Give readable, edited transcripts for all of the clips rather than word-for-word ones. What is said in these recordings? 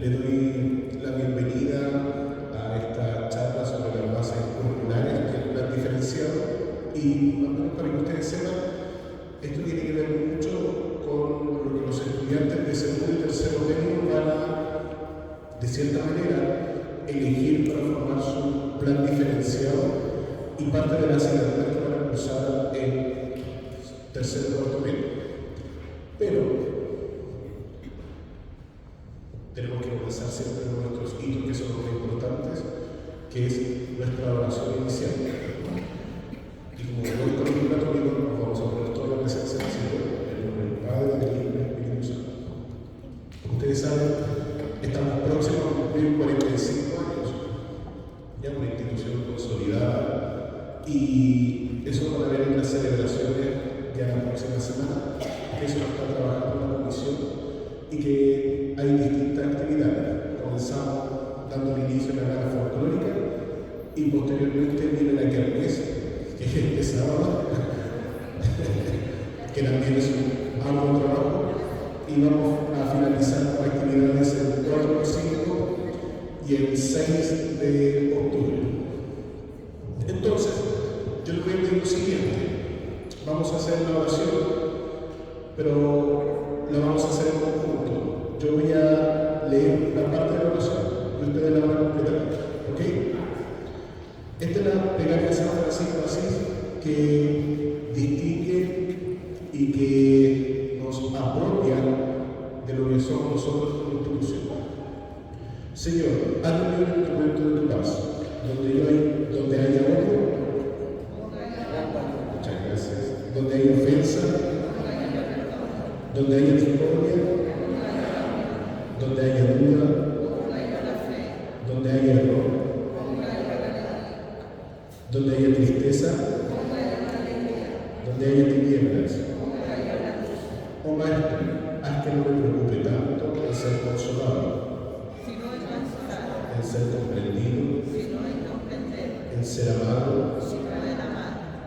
Le doy la bienvenida a esta charla sobre las bases curriculares que es un plan diferenciado y, más o menos para que ustedes sepan, esto tiene que ver mucho con lo que los estudiantes de segundo y tercero medio van a, de cierta manera, elegir para formar su plan diferenciado y parte de las asignaturas que van a cursar en tercero y cuarto medio. Pero tenemos que comenzar siempre con nuestros hitos que son los más importantes, que es nuestra oración inicial. Y como hoy con el católico nos vamos a poner toda la presencia del Señor, en el nombre del Padre, del Hijo y del Espíritu Santo. Ustedes saben, estamos próximos a cumplir 45 años, ya una institución consolidada, y eso lo van a ver en las celebraciones ya la próxima semana, que eso está trabajando en la comisión y que hay distintas actividades. Comenzamos dando el inicio a la gala folclórica y posteriormente viene la kermés, que es este sábado, que también es un arduo trabajo, y vamos a finalizar con actividades el 4, 5 y el 6 de octubre. Entonces, yo les voy a pedir lo siguiente: vamos a hacer la oración, pero la vamos a hacer en conjunto. Yo voy a leer la parte de la oración y ustedes la van a completar, ¿ok? Esta es la plegaria de San Francisco de Asís que distingue y que nos apropia de lo que somos nosotros como institución. Señor, hazme un instrumento de tu paz, donde haya odio, muchas gracias, donde haya ofensa, donde haya discordia, donde haya duda, donde haya error, donde haya tristeza, donde haya tinieblas. Oh Maestro, haz que no me preocupe tanto en ser consolado, en ser comprendido, en ser amado,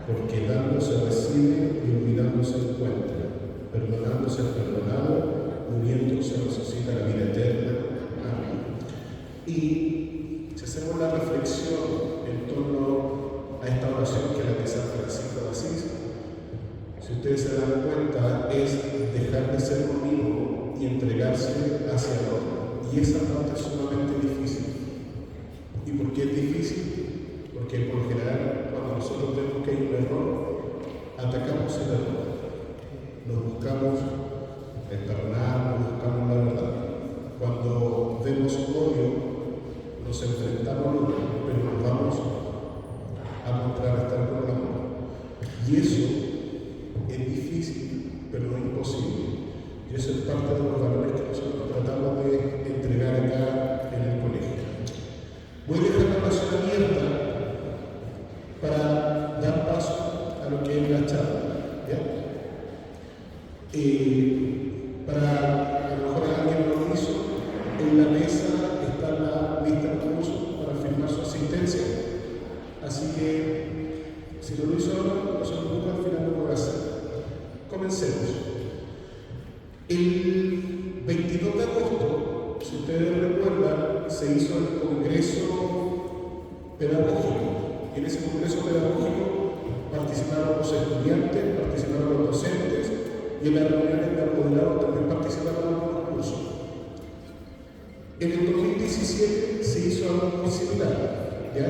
porque dando se recibe y olvidando se encuentra, perdonando se perdonado, muriendo se resucita la vida eterna. Amén. Y si hacemos la reflexión en torno a esta oración que es la de San Francisco de Asís, si ustedes se dan cuenta, es dejar de ser uno mismo y entregarse hacia el otro. Y esa parte es sumamente difícil. ¿Y por qué es difícil? Porque por lo general, cuando nosotros vemos que hay un error, atacamos el error. Nos buscamos enterrar, nos buscamos la verdad. Cuando vemos odio, nos enfrentamos al otro, pero nos vamos a contrarrestar con el amor. Y eso es difícil, pero no imposible. Y eso es parte de los valores que nosotros tratamos de entregar acá en el colegio. Voy a dejar la oración abierta para dar paso a lo que es la charla. ¿Ya? Para, a lo mejor alguien lo hizo, en la mesa está la lista de cursos para firmar su asistencia. Así que, si no lo hizo ahora, no se preocupe, al final lo voy a hacer. Comencemos. El 22 de agosto, si ustedes recuerdan, se hizo el Congreso Pedagógico. Y en ese Congreso Pedagógico participaron los estudiantes, participaron los docentes, y en las reuniones de apoderados también participaron algunos cursos. En el 2017 se hizo algo muy similar, ¿ya?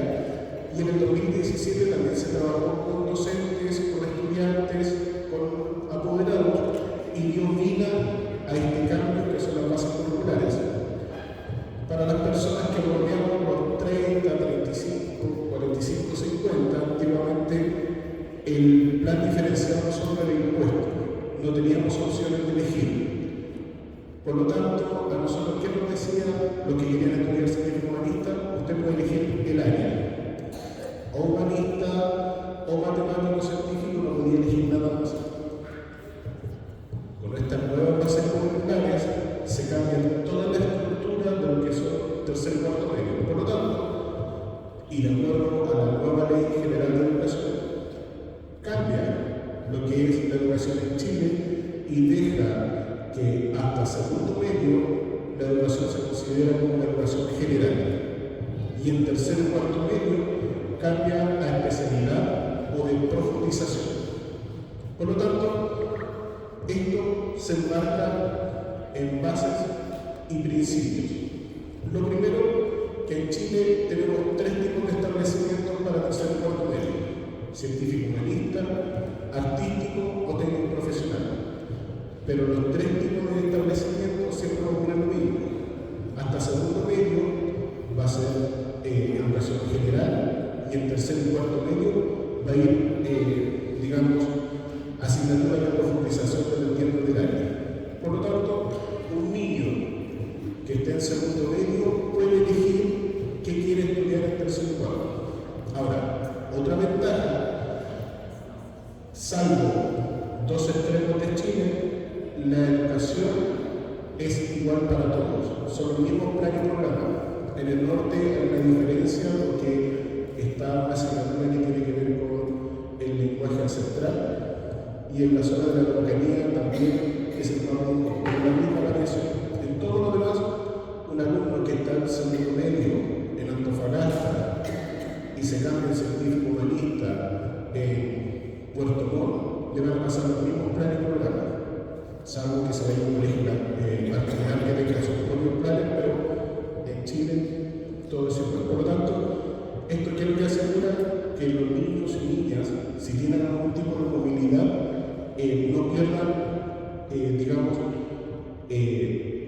Y en el 2017 también se trabajó con docentes, con estudiantes, con apoderados, y dio vida a este cambio que son las bases curriculares. Para las personas que rodeamos los 30, 35, 45, 50, antiguamente el plan diferenciado solo era impuesto. No teníamos opciones de elegir. Por lo tanto, a nosotros, ¿qué nos decía? Los que querían estudiar científico humanista, usted puede elegir el área. O humanista, o matemático científico, no podía elegir nada más. Con estas nuevas bases curriculares se cambia toda la estructura de lo que son tercer y cuarto medio. Por lo tanto, y de acuerdo a la nueva Ley General de Educación, cambia lo que es la educación en Chile y deja que hasta segundo medio la educación se considera como una educación general. Y en tercer y cuarto medio cambia a especialidad o de profundización. Por lo tanto, esto se enmarca en bases y principios. Lo primero, que en Chile tenemos 3 tipos de establecimientos para tercer y cuarto medio: científico humanista, artístico o técnico profesional. Pero los 3 tipos de establecimientos siempre van a tener lo mismo. Hasta segundo medio va a ser educación general, y en tercer y cuarto medio va a ir, asignatura de profundización dependiendo del área. Por lo tanto, un niño que esté en segundo medio puede elegir qué quiere estudiar en tercer y cuarto. Ahora, otra ventaja, salvo 2 extremos de Chile, la educación es igual para todos, son los mismos planes y programas. En el norte hay una diferencia porque está una asignatura que tiene que ver con el lenguaje ancestral, y en la zona de la Araucanía también es el con la misma variación. En todo lo demás, un alumno que está en segundo medio en Antofagasta y se cambia en científico humanista en Puerto Montt, le van a pasar los mismos planes y programas, salvo que se vaya a un colegio particular que tenga sus propios planes, pero en Chile todo es igual. Por lo tanto, esto quiero que asegura que los niños y niñas, si tienen algún tipo de movilidad, no pierdan,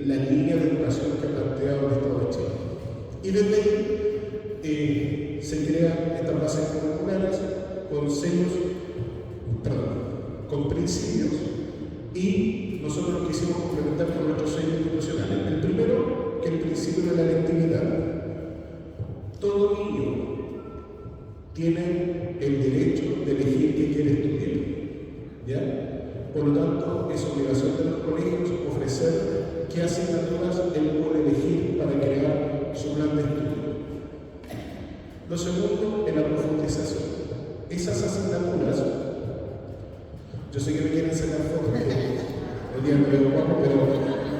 la línea de educación que ha planteado el Estado de Chile. Y desde ahí se crean estas bases curriculares con principios, y nosotros lo quisimos complementar con nuestros sellos institucionales. El primero, que el principio de la electividad. Todo niño tiene el derecho de elegir qué quiere estudiar, ¿ya? Por lo tanto, es obligación de los colegios ofrecer qué asignaturas él puede elegir para crear su plan de estudio. Lo segundo es la profundización. Esas asignaturas, yo sé que me quieren sacar fotos, el día me veo guapo, pero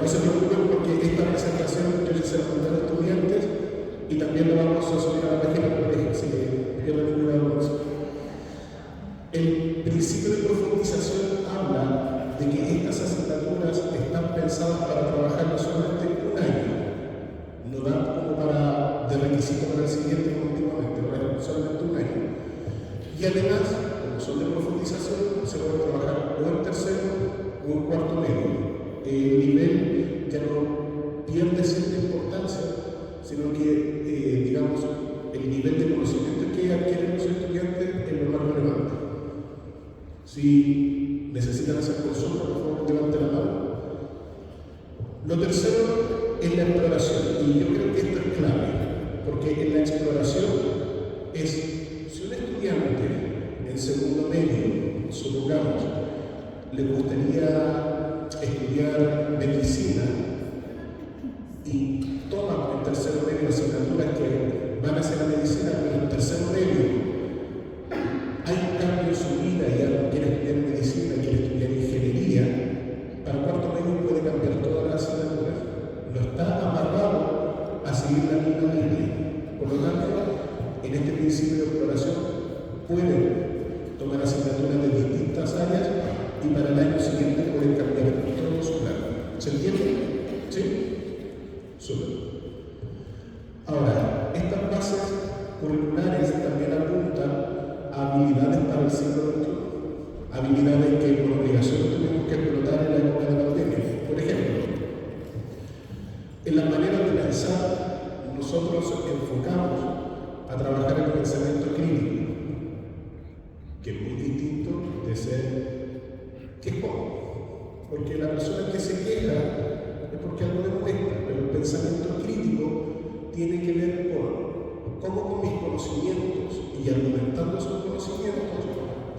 no se preocupen porque esta presentación yo se la mandé a los estudiantes y también la vamos a subir a la página del colegio, así que pierdan cuidado con eso. El principio de profundización habla de que estas asignaturas están pensadas para trabajar no solamente un año, no dan como para de requisito para el siguiente continuamente, solamente un año. Y además, como son de profundización, se puede trabajar o en tercero o en cuarto medio. El nivel ya no pierde cierta importancia, sino que, el nivel de conocimiento que adquieren los estudiantes es lo más relevante. Si necesitan hacer consulta, por favor, levanten la mano. Lo tercero es la exploración, y yo creo que esto es clave, porque en la exploración es, si un estudiante en segundo medio, supongamos, le gustaría estudiar medicina y toma en tercero medio asignaturas que van a ser la medicina, pero en tercero medio hay un cambio en su vida y ya no quiere estudiar medicina, quiere estudiar ingeniería, para cuarto medio puede cambiar todas las asignaturas. No está amarrado a seguir la misma línea. Por lo tanto, en este principio de exploración pueden tomar asignaturas de distintas áreas y para el año siguiente pueden cambiar todo su plan. ¿Se entiende? ¿Sí? Súper. Ahora, estas bases curriculares también apuntan a habilidades para el siglo XXI, habilidades que por obligación tuvimos que explotar en la época de la pandemia. Por ejemplo, en la manera de pensar, nosotros enfocamos a trabajar el pensamiento crítico, que es muy distinto de ser quejón, porque la persona que se queja es porque algo le molesta, pero el pensamiento crítico tiene que ver con cómo con mis conocimientos y argumentando esos conocimientos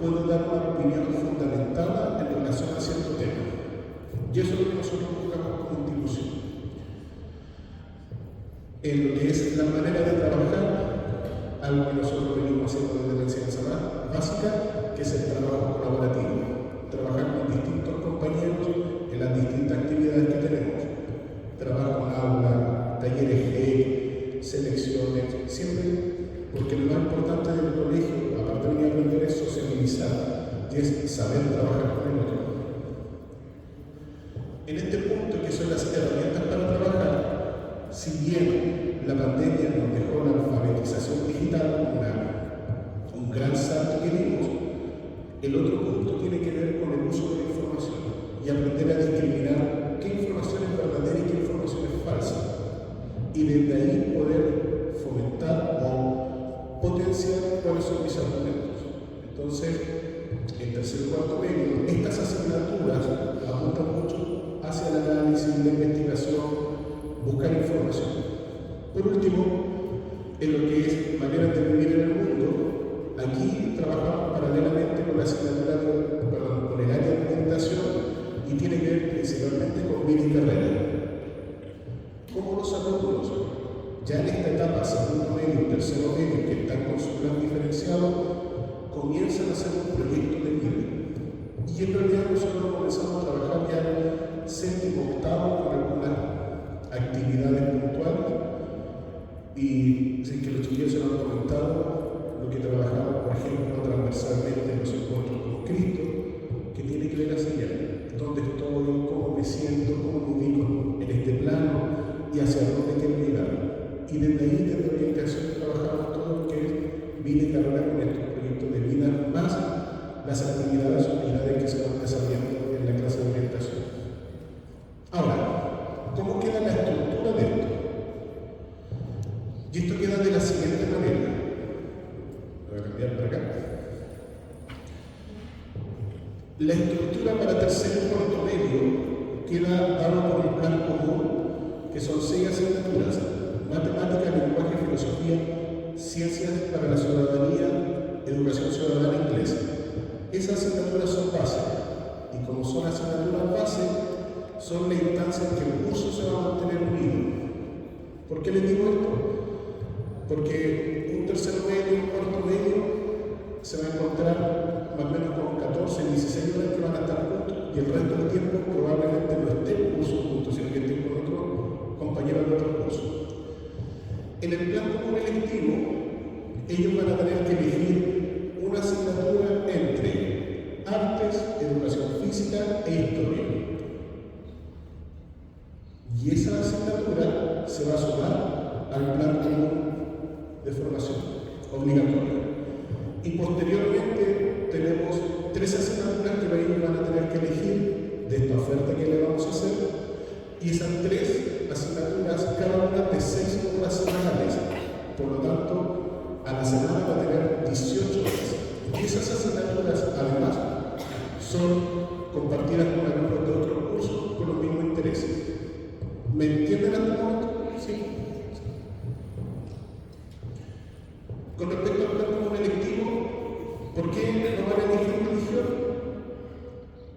puedo dar una opinión fundamentada en relación a cierto tema. Y eso es lo que nosotros buscamos como institución. En lo que es la manera de trabajar, algo que nosotros venimos haciendo desde la enseñanza básica, que es el trabajo colaborativo. Trabajar con distintos compañeros en las distintas actividades que tenemos. Trabajo en aula, taller talleres GEC, selecciones, siempre, porque lo más importante del colegio, aparte de venir a aprender, es socializar y es saber trabajar con el otro. En este punto, que son las herramientas para trabajar, si bien la pandemia nos dejó la alfabetización digital un gran salto que dimos, el otro punto tiene que ver con el uso de la información y aprender a discriminar qué información es verdadera y qué información es falsa, y desde ahí poder fomentar o potenciar cuáles son mis argumentos. Entonces, en tercer y cuarto medio, estas asignaturas apuntan mucho hacia el análisis, la investigación, buscar información. Por último, en lo que es manera de vivir en el mundo, aquí trabajamos paralelamente con la asignatura con el área de orientación, y tiene que ver principalmente con vida y carrera. Como los alumnos, ya en esta etapa, segundo medio y tercero medio, que están con su plan diferenciado, comienzan a hacer un proyecto de vida. Y en realidad nosotros comenzamos a trabajar ya en séptimo, octavo, con algunas actividades puntuales. Y sí, que los chiquillos se lo han comentado, lo que trabajamos, por ejemplo, transversalmente en los encuentros con Cristo, que tiene que ver hacia allá, dónde estoy, cómo me siento, cómo me ubico en este plano y hacia dónde quiero llegar. Y desde ahí, desde orientación, trabajamos todo lo que es vida y carrera con estos proyectos de vida, más las actividades o unidades que se van desarrollando en la clase de orientación. Ahora, ¿cómo queda la estructura de esto? Y esto queda de la siguiente manera. Voy a cambiar para acá. La estructura para tercer y cuarto medio queda dado por un plan común, que son 6 asignaturas: matemática, lenguaje, filosofía, ciencias para la ciudadanía, educación ciudadana, inglés. Esas asignaturas son base, y como son asignaturas base, son la instancia en que el curso se va a mantener unido. ¿Por qué les digo esto? Porque un tercero medio y un cuarto medio se va a encontrar más o menos con 14, 16 horas que van a estar juntos, y el resto del tiempo probablemente no estén cursos juntos, sino que estén con otros compañeros de otros cursos. En el plan común electivo, ellos van a tener que elegir una asignatura entre artes, educación física e historia. Y esa asignatura se va a sumar al plan común de formación obligatoria. Y posteriormente tenemos 3 asignaturas que ellos van a tener que elegir de esta oferta que le vamos a hacer, y esas 3 asignaturas, cada una de 6 horas semanales. Por lo tanto, a la semana va a tener 18 horas. Y esas asignaturas, además, son compartidas con alumnos de otros cursos con los mismos intereses. ¿Me entienden hasta el momento? Sí. Con respecto al plan común electivo, ¿por qué no van a elegir religión?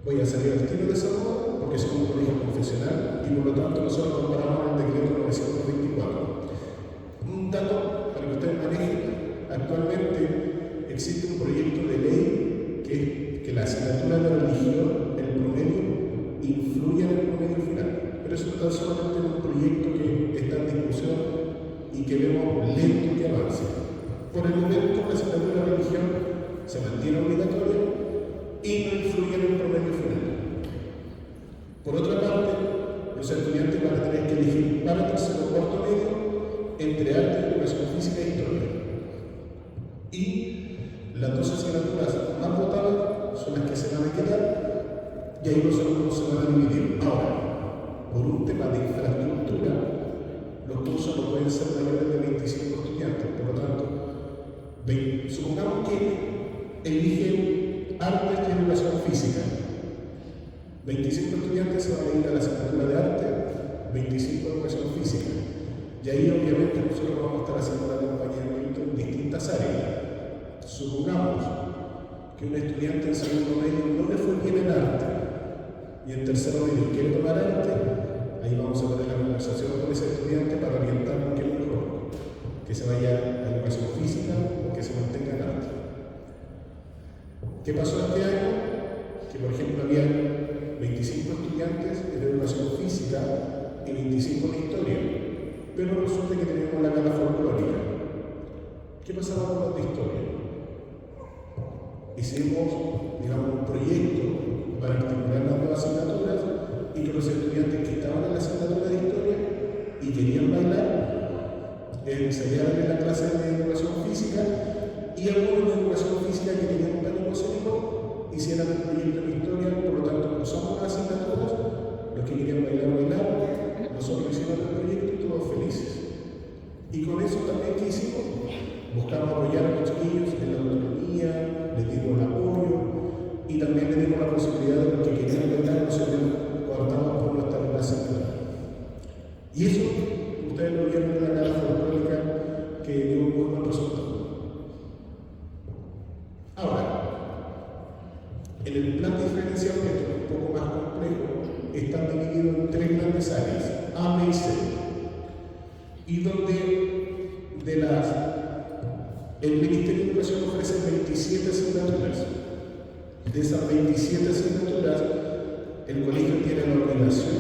Voy a salir al tiro de esa moda, porque somos un colegio confesional y por lo tanto nosotros comparamos el decreto 924. Un dato para que ustedes manejen: actualmente existe un proyecto de ley que la asignatura de religión, el promedio, influye en el promedio final. Pero eso está solamente en un proyecto que está en discusión y que vemos lento que avance. Por el momento, la asignatura de religión se mantiene obligatoria y no influye en el promedio final. Por otra parte, los estudiantes van a tener que elegir para tercero o cuarto medio entre arte, educación física e historia. Y las 2 asignaturas más votadas son las que se van a quedar, y ahí los alumnos se van a dividir. Ahora, por un tema de infraestructura, los cursos no pueden ser mayores de 25 estudiantes. Por lo tanto, supongamos que eligen artes y educación física. 25 estudiantes se van a ir a la asignatura de arte, 25 de educación física. Y ahí obviamente nosotros vamos a estar haciendo el acompañamiento en distintas áreas. Supongamos que un estudiante en segundo medio no le fue bien en arte y en tercero medio quiere tomar arte, ahí vamos a tener la conversación con ese estudiante para orientarlo que es mejor, que se vaya a educación física o que se mantenga en arte. ¿Qué pasó este año? Que por ejemplo había 25 estudiantes en educación física y 25 en historia, Pero resulta que teníamos la cala folclórica. ¿Qué pasaba con los de historia? Hicimos, digamos, un proyecto para articular las nuevas asignaturas y que los estudiantes que estaban en la asignatura de historia y querían bailar, salieran en la clase de educación física y algunos de educación física que tenían un pánico escénico hicieran el proyecto de historia, por lo tanto usamos las asignaturas, los que querían bailar, nosotros hicimos el proyecto y todos felices. Y con eso también, ¿qué hicimos? Buscamos apoyar a los chiquillos en la autonomía, les dimos el apoyo y también les dimos la posibilidad de los que querían bailar no se vean coartados por nuestra clase. Y eso ustedes lo vieron en la cala folclórica que dio un muy buen resultado. Ahora, en el plan diferencial, que es un poco más complejo, están divididos en 3 grandes áreas, A, B y C. Y donde el Ministerio de Educación ofrece 27 asignaturas. De esas 27 asignaturas, el colegio tiene la obligación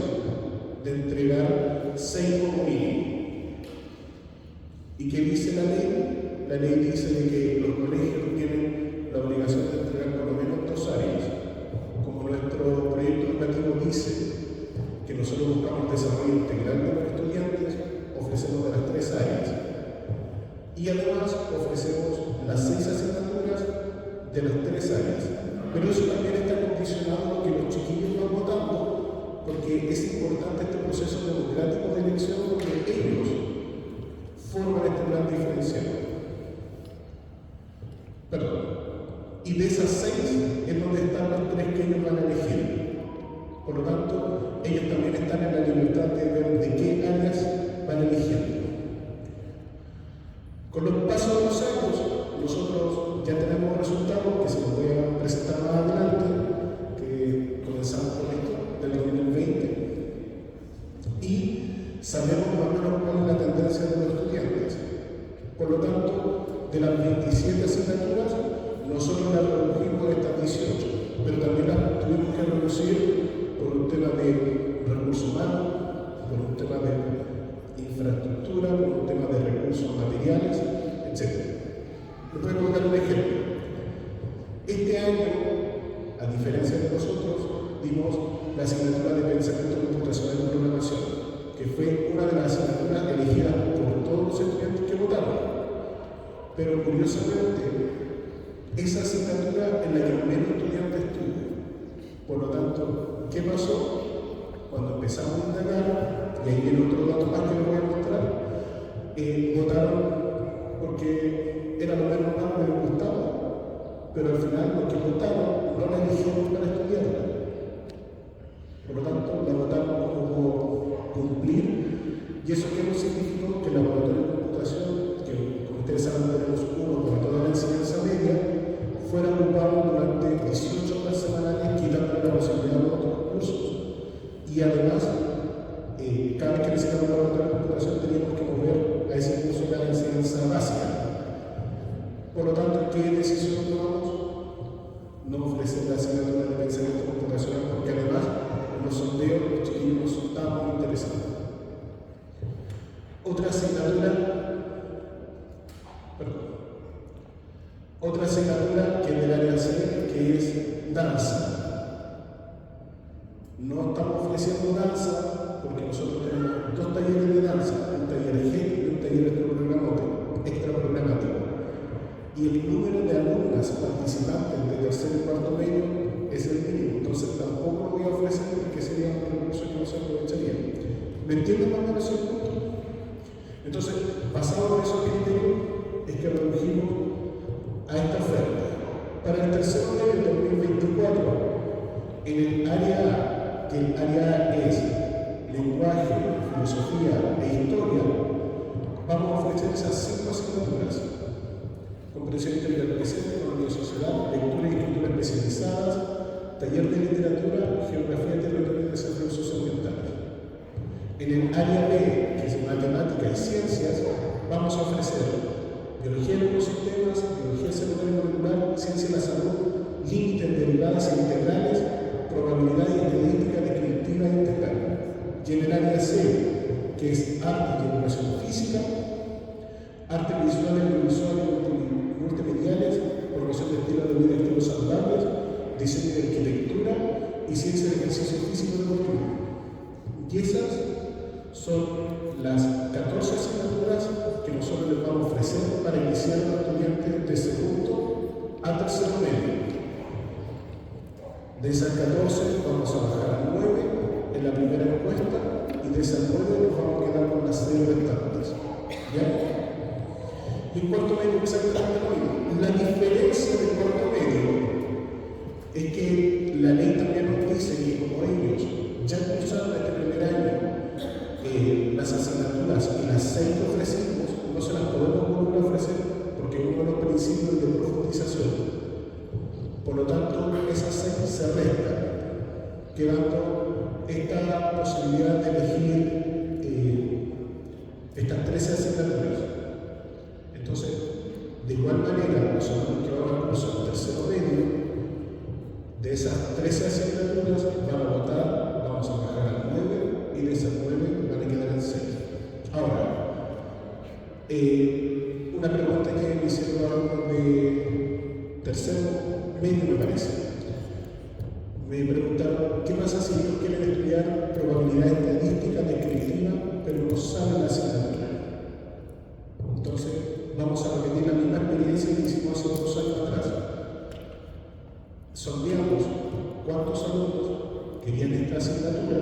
de entregar 6 como mínimo. ¿Y qué dice la ley? La ley dice de que los colegios tienen la obligación de entregar por lo menos 2 áreas. Como nuestro proyecto educativo dice que nosotros buscamos el desarrollo integral de los estudiantes, ofrecemos de las 3 áreas. Y además ofrecemos las 6 asignaturas de las 3 áreas. Pero eso también está condicionado a lo que los chiquillos van votando, porque es importante este proceso democrático de elección porque ellos forman este plan diferenciado. Perdón. Y de esas 6 es donde están los 3 que ellos van a elegir. Por lo tanto, ellos también están en la libertad de ver de qué áreas van a elegir. Con los pasos de los años, nosotros ya tenemos resultados que se los voy a presentar más adelante, que comenzamos con esto del 2020, y sabemos más o menos cuál es la tendencia de los estudiantes. Por lo tanto, de las 27 asignaturas, nosotros las redujimos a estas 18, pero también las tuvimos que reducir por un tema de recursos humanos, por un tema de infraestructura, por un tema de recursos materiales, etc. Les voy a colocar un ejemplo. Este año, a diferencia de nosotros, dimos la asignatura de pensamiento computacional y programación, que fue una de las asignaturas elegidas por todos los estudiantes que votaron. Pero curiosamente, esa asignatura en la que menos estudiantes tuvo. Por lo tanto, ¿qué pasó? Cuando empezamos a indagar, y ahí viene otro dato más que les voy a mostrar, votaron porque era lo menos malo que les gustaba, pero al final los que votaron no la eligieron para estudiarla. Por lo tanto, la votaron como cumplir, y eso que no significó que el laboratorio de computación, que como ustedes saben tenemos uno para toda la enseñanza media, fuera ocupado durante 18 horas semanales, quitándole la posibilidad de otros cursos. Y además, cada vez que necesitamos un laboratorio de computación teníamos que volver a ese curso de la enseñanza básica. Por lo tanto, ¿qué decisión tomamos? No ofrecer la asignatura de pensamiento computacional porque además en los sondeos los chiquillos no son tan muy interesados. Otra asignatura que es del área C, que es danza. No estamos ofreciendo danza porque nosotros tenemos 2 talleres de danza, un taller G y un taller extraprogramático. Y el número de alumnas participantes de tercer y cuarto medio es el mínimo, entonces tampoco lo voy a ofrecer porque sería un recurso que no se aprovecharía. ¿Me entienden más o menos el punto? Entonces, basado en esos criterios, es que redujimos a esta oferta. Para el tercer medio del 2024, en el área A, que el área A es lenguaje, filosofía e historia, vamos a ofrecer esas 5 asignaturas: comprensión intelectual presente, economía y sociedad, lectura y escritura especializadas, taller de literatura, geografía, territorio y desarrollo socioambientales. En el área B, que es matemática y ciencias, vamos a ofrecer biología de ecosistemas, biología celular y molecular, ciencia de la salud, límites, derivadas e integrales, probabilidad y estadística descriptiva e integral. Y en el área C, que es arte y educación diseño de arquitectura y ciencia del ejercicio físico deportivo. Y esas son las 14 asignaturas que nosotros les vamos a ofrecer para iniciar a los estudiantes de segundo a tercero medio. De esas 14 vamos a bajar a 9 en la primera encuesta y de esas 9 nos vamos a quedar con las 6 restantes. ¿Ya? Y en cuarto medio exactamente lo mismo. La diferencia del cuarto medio es que la ley también nos dice que como ellos ya cursaron este primer año las asignaturas y las 6 que ofrecimos, no se las podemos volver a ofrecer porque es uno de los principios de profundización. Por lo tanto, esas 6 se restan, quedando esta posibilidad de elegir estas 13 asignaturas. Entonces, de igual manera, los alumnos que van a cursar tercero medio, de esas 13 asignaturas van a votar, vamos a bajar a 9 y de esas 9 van a quedar en 6. Ahora, una pregunta que me hicieron alumnos de tercero medio, me parece. Me preguntaron, ¿qué pasa si ellos quieren estudiar probabilidad estadística descriptiva, pero no saben la asignatura? Entonces, vamos a repetir la misma experiencia que hicimos hace 2 años atrás. Sondeamos cuántos alumnos querían esta asignatura,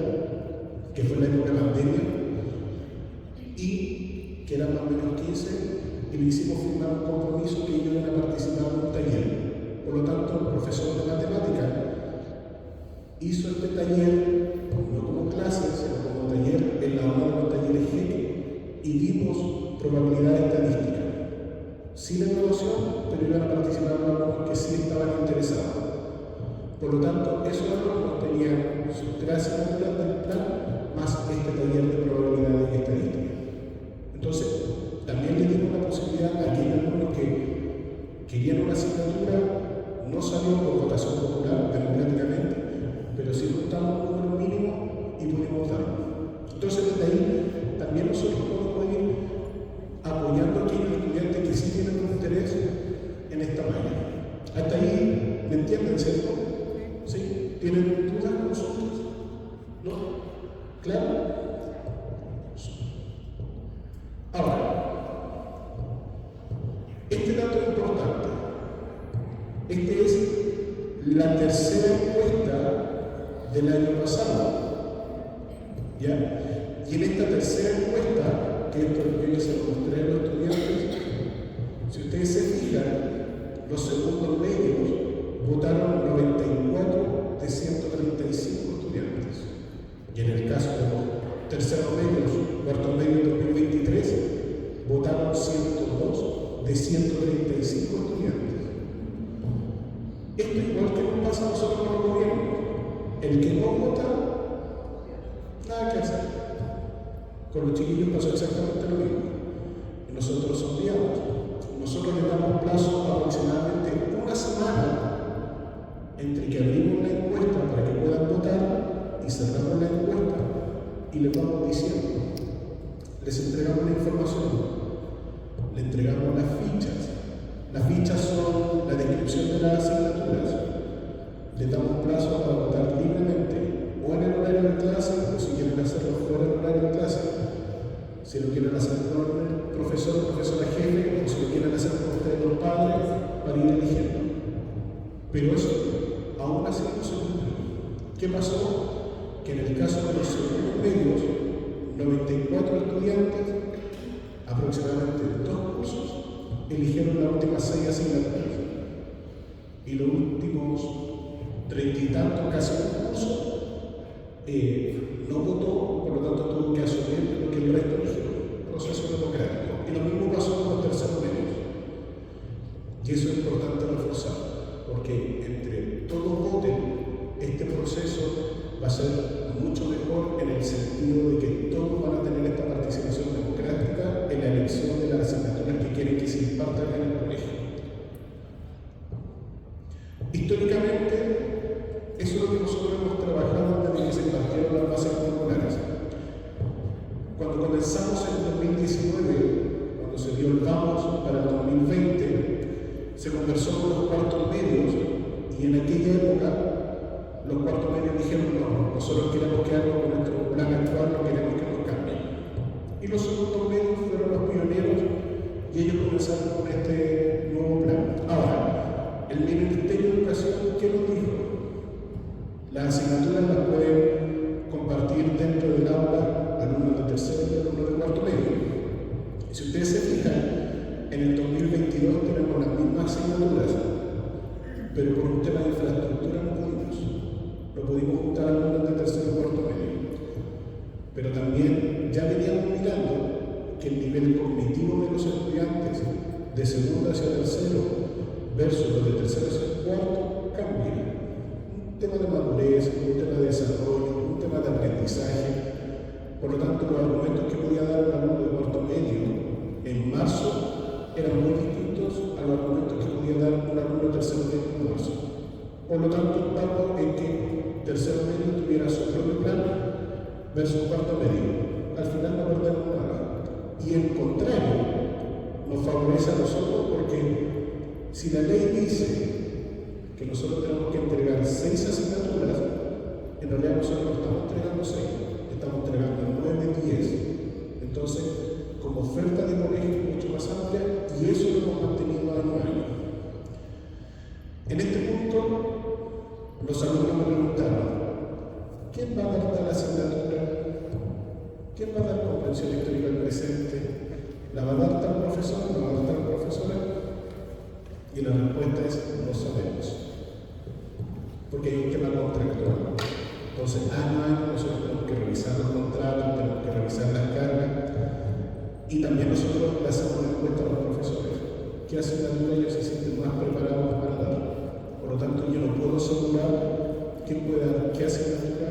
que fue la época de pandemia, y que eran más o menos 15, y le hicimos firmar un compromiso que ellos iban a participar en un taller. Por lo tanto, el profesor de matemática hizo este taller, no como clase, sino como taller en la hora de los talleres GEC, y vimos probabilidad estadística. Sin evaluación, pero iban a participar los alumnos que sí estaban interesados. Por lo tanto, esos alumnos tenían sus 3 asignaturas del plan más este taller de probabilidad y estadística. Entonces, también le dimos la posibilidad a aquellos alumnos que querían una asignatura, no salió por votación popular democráticamente, pero sí juntamos un número mínimo y pudimos darlo. Entonces, desde ahí también nosotros podemos ir apoyando a aquellos estudiantes que sí tienen un interés en esta malla. Hasta ahí, ¿me entienden, cierto? ¿Sí? ¿Tienen dudas, consultas? ¿No? ¿Claro? Ahora, este dato es importante. Esta es la tercera encuesta del año pasado. ¿Ya? Y en esta tercera encuesta, que esto es lo que yo se lo mostré a los estudiantes, si ustedes se fijan, los segundos medios votaron 94 de 135 estudiantes. Y en el caso de los terceros medios, cuartos medios 2023, votaron 102 de 135 estudiantes. Esto es igual que nos pasa a nosotros con el gobierno. El que no vota, nada que hacer. Con los chiquillos pasó exactamente lo mismo. Y nosotros sondeamos. Nosotros les damos plazo aproximadamente una semana entre que abrimos la encuesta para que puedan votar y cerramos la encuesta y les vamos diciendo, les entregamos la información, les entregamos las fichas. Las fichas son la descripción de las asignaturas. Les damos plazo para votar libremente, o en el horario de clase, o si quieren hacerlo fuera del horario de clase, si lo quieren hacer con el profesor o profesora jefe, o si lo quieren hacer con ustedes los padres, para ir eligiendo. Pero eso, aún así no se cumple. ¿Qué pasó? Que en el caso de los segundos medios, 94 estudiantes, aproximadamente 2 cursos, eligieron las últimas 6 asignaturas. Y los últimos 30 y tantos, casi un curso, no votó, por lo tanto tuvo que asumir lo que el resto eligió, proceso democrático. Y lo mismo pasó con los terceros medios. Y eso es importante reforzar, porque entre todos voten, este proceso va a ser mucho mejor en el sentido de que todos van a tener esta participación democrática en la elección de las asignaturas que quieren que se impartan en el colegio. Históricamente, eso es lo que nosotros hemos trabajado desde que se impartieron las bases curriculares. Cuando comenzamos en 2019, cuando se dio el vamos para el 2020, se conversó con los cuartos medios y en aquella época los segundos medios fueron los pioneros y ellos comenzaron con este nuevo plan. Ahora, el Ministerio de Educación, ¿qué nos dijo? Las asignaturas las pueden compartir dentro del aula alumnos de tercero y alumnos de cuarto medio. Y si ustedes se fijan, en el 2022 tenemos las mismas asignaturas, pero por un tema de infraestructura no pudimos juntar alumnos de tercero y cuarto medio. Pero también ya veníamos mirando que el nivel cognitivo de los estudiantes de segundo hacia tercero versus los de tercero hacia cuarto cambia. Un tema de madurez, un tema de desarrollo, un tema de aprendizaje. Por lo tanto, los argumentos que podía dar un alumno de cuarto medio en marzo eran muy distintos a los argumentos que podía dar un alumno de tercero medio en marzo. Por lo tanto, impacto en que tercero medio tuviera su propio plan versus cuarto medio. Al final no perdemos nada. Y en contrario, nos favorece a nosotros porque si la ley dice que nosotros tenemos que entregar 6 asignaturas, en realidad nosotros no estamos entregando 6, estamos entregando 9, 10. Entonces, como oferta de colegio es mucho más amplia y eso lo hemos mantenido año a año. En este punto, los alumnos me preguntaron, ¿quién va a dar tal asignatura? ¿Quién va a dar comprensión histórica del presente? ¿La va a dar tal profesor? ¿La va a dar tal profesora? Y la respuesta es, no sabemos. Porque hay un tema contractual. Entonces, año a año nosotros tenemos que revisar los contratos, tenemos que revisar las cargas y también nosotros le hacemos una encuesta a los profesores. ¿Qué asignatura ellos se sienten más preparados para dar? Por lo tanto, yo no puedo asegurar quién puede dar qué asignatura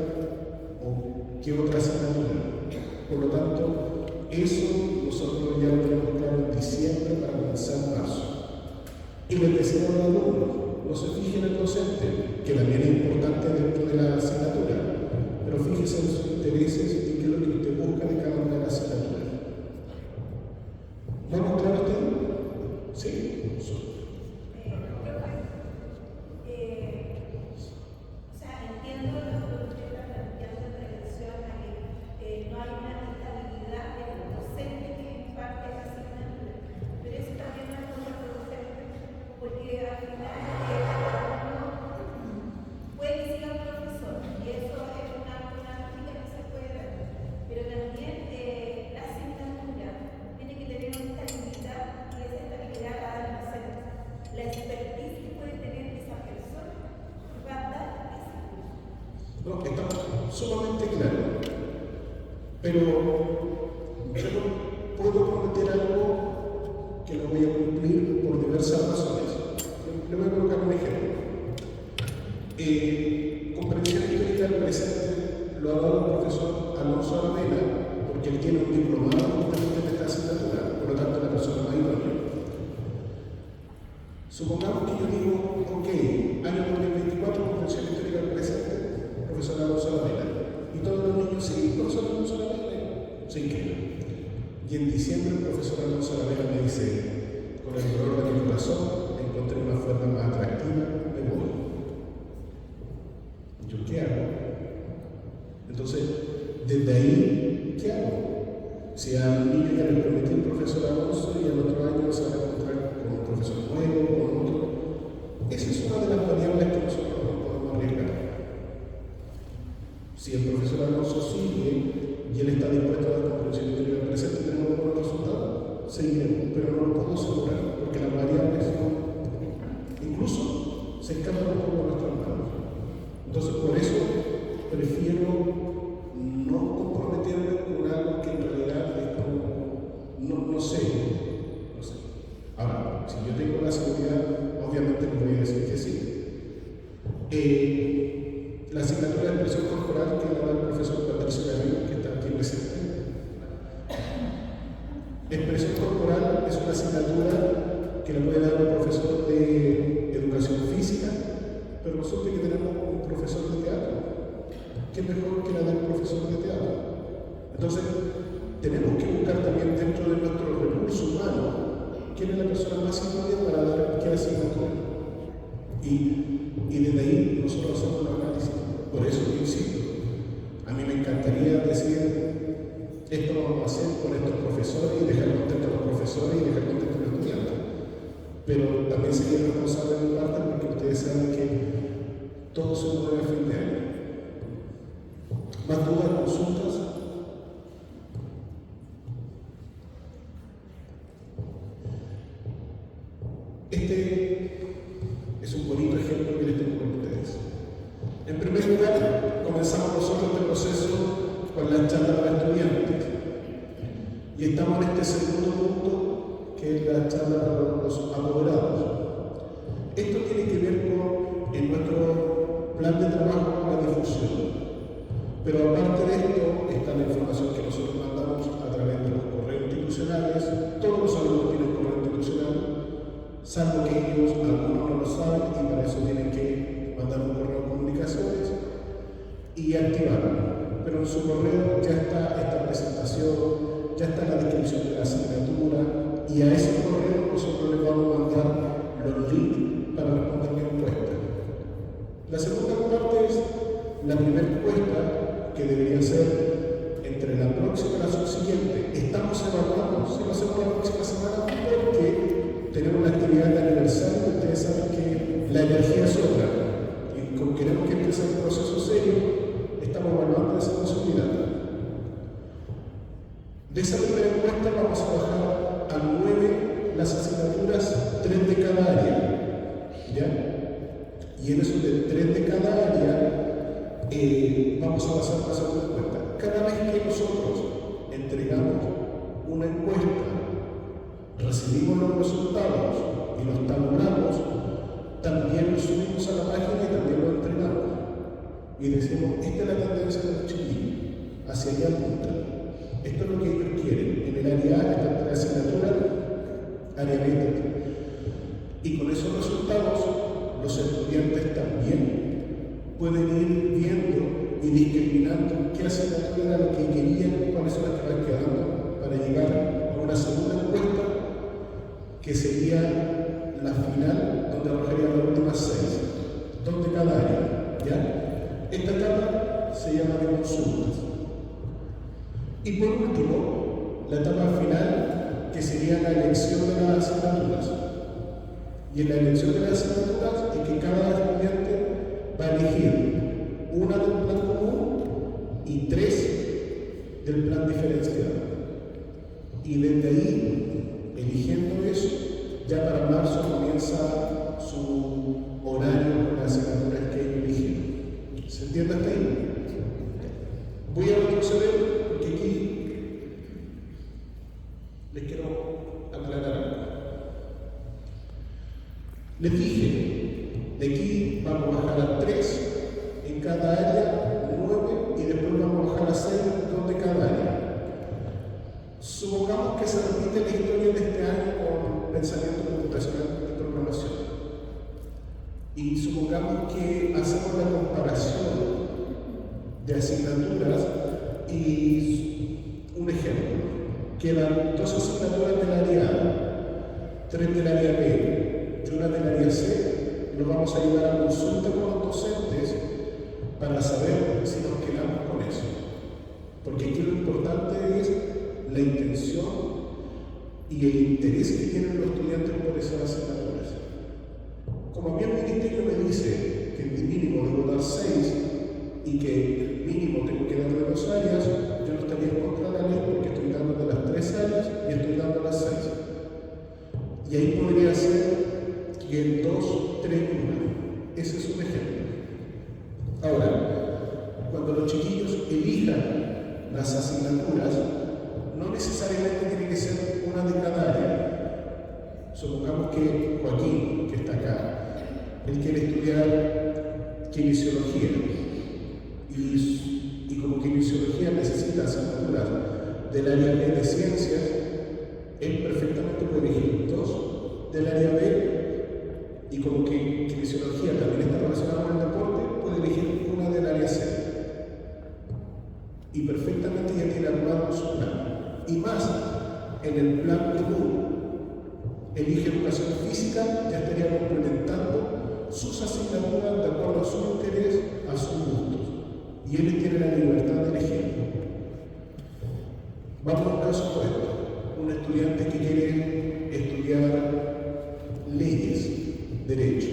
o qué otra asignatura. Por lo tanto, eso nosotros ya lo tenemos claro en diciembre para comenzar marzo. Y les decimos a los alumnos, no se fijen en el docente, que también es importante dentro de la asignatura, pero fíjense en sus intereses y qué es lo que usted busca de cada una de las asignaturas. ¿Vamos claro usted? Sí. No, está sumamente claro. Pero yo no puedo prometer algo que no voy a cumplir por diversas razones. Le voy a colocar un ejemplo. Comprensión histórica del presente lo ha dado el profesor Alonso Aravena, porque él tiene un diplomado justamente en esta asignatura, por lo tanto la persona más idónea. Supongamos que yo digo, ok, año 2024, comprensión histórica del presente, profesor Alonso Aravena. Y todos los niños, sí, profesor Alonso Aravena, se inscriben. Y en diciembre el profesor Alonso Aravena me dice, con el dolor de mi corazón, encontré una forma más atractiva, me voy. ¿Yo qué hago? Entonces, desde ahí, ¿qué hago? Si a un niño ya le prometí el profesor Alonso y al otro año se va a encontrar con un profesor nuevo, con otro, esa es una de las variables que nosotros no podemos arriesgar. Si el profesor Alonso sigue y él está dispuesto a dar comprensión histórica del presente, tenemos buenos resultados, seguiremos, pero no lo puedo asegurar porque las variables incluso se escapan un poco de nuestras manos. Entonces, por eso prefiero no comprometerme con algo que en realidad es como, no sé. Ahora, si yo tengo la seguridad, obviamente le voy a decir que sí. La asignatura de expresión corporal que la da el profesor Patricio Garrido, que está aquí presente. Expresión corporal es una asignatura que le puede dar un profesor de educación física, pero resulta que tenemos un profesor de teatro. ¿Qué mejor que la del profesor de teatro? Entonces, tenemos que buscar también dentro de nuestro recurso humano quién es la persona más idónea para dar qué asignatura. Y desde ahí nosotros hacemos un análisis. Por eso yo insisto, a mí me encantaría decir, esto lo vamos a hacer con estos profesores y dejar contentos a los profesores y dejar contentos a los estudiantes. Pero también sería responsable de mi parte porque ustedes saben que todo se mueve a fin de año. ¿Más dudas, consultas? Este es un bonito ejemplo que les tengo con ustedes. En primer lugar, comenzamos nosotros este proceso con la charla para estudiantes. Y estamos en este segundo punto, que es la charla para los apoderados. Esto tiene que ver con en nuestro plan de trabajo con la difusión. Pero aparte de esto, está la información que nosotros mandamos a través de los correos institucionales. Todos los alumnos tienen correo institucional, salvo que ellos, algunos no lo saben, y para eso tienen que mandar un correo de comunicaciones y activarlo. Pero en su correo ya está esta presentación, ya está la descripción de la asignatura, y a ese correo nosotros les vamos a mandar los links para responder la encuesta. La segunda parte es la primera encuesta, que debería ser entre la próxima y la subsiguiente. Estamos evaluando si lo hacemos la próxima semana porque tenemos la actividad de aniversario y ustedes saben que la energía es otra. Y como queremos que este sea un proceso serio, estamos evaluando esa posibilidad. De esa primera encuesta vamos a bajar a 9 las asignaturas, 3 de cada área. ¿Ya? Y en esos de 3 de cada área vamos a pasar a hacer una encuesta. Cada vez que nosotros entregamos una encuesta, recibimos los resultados y los tabulamos, también los subimos a la página y también los entregamos. Y decimos, esta es la tendencia de los chiquillos, hacia allá apunta. Esto es lo que ellos quieren. En el área A está la asignatura, área B. Y con esos resultados, los estudiantes también pueden ir viendo y discriminando qué asignatura era lo que querían, cuáles son las que van quedando, para llegar a una segunda encuesta que sería la final, donde arrojaría las últimas 6, 2 de cada área. ¿Ya? Esta etapa se llama de consultas. Y por último, la etapa final, que sería la elección de las asignaturas. Y en la elección de las asignaturas es que cada estudiante va a elegir una del plan común y 3 del plan diferenciado. Y desde ahí, eligiendo eso, ya para marzo comienza su horario con las asignaturas que ellos eligieron. ¿Se entiende hasta ahí? Voy a retroceder porque aquí les quiero aclarar algo. Les dije, de aquí vamos a bajar a 3 en cada área, 9, y después vamos a bajar a 6, 2 de cada área. Supongamos que se repite la historia de este año con pensamiento computacional y programación. Y supongamos que hacemos la comparación de asignaturas y un ejemplo. Quedan 2 asignaturas del área A, 3 del área B y una del área C. Nos vamos a llevar a consulta con los docentes para saber si nos quedamos con eso. Porque aquí lo importante es la intención y el interés que tienen los estudiantes por esas asignaturas. Como a mí el ministerio me dice que el mínimo debo dar 6 y que el mínimo tengo que dar de 2 áreas, yo no estaría en contra de la ley porque estoy dando de las 3 áreas y estoy dando las 6. Y ahí podría ser que el 2, 3, 1. Ese es un ejemplo. Ahora, cuando los chiquillos elijan las asignaturas, no necesariamente tiene que ser una de cada área. Supongamos que Joaquín, que está acá, él quiere estudiar kinesiología y como kinesiología necesita asignaturas del área B de ciencias, él perfectamente puede elegir 2 del área B y como que kinesiología también está relacionada con el deporte, puede elegir una del área C. Y perfectamente ya tiene armado su plan. Y más, en el plan común, elige educación física, ya estaría complementando sus asignaturas de acuerdo a su interés, a sus gustos. Y él tiene la libertad de elegir. Vamos a un caso puesto. estudiante que quiere estudiar leyes, derecho.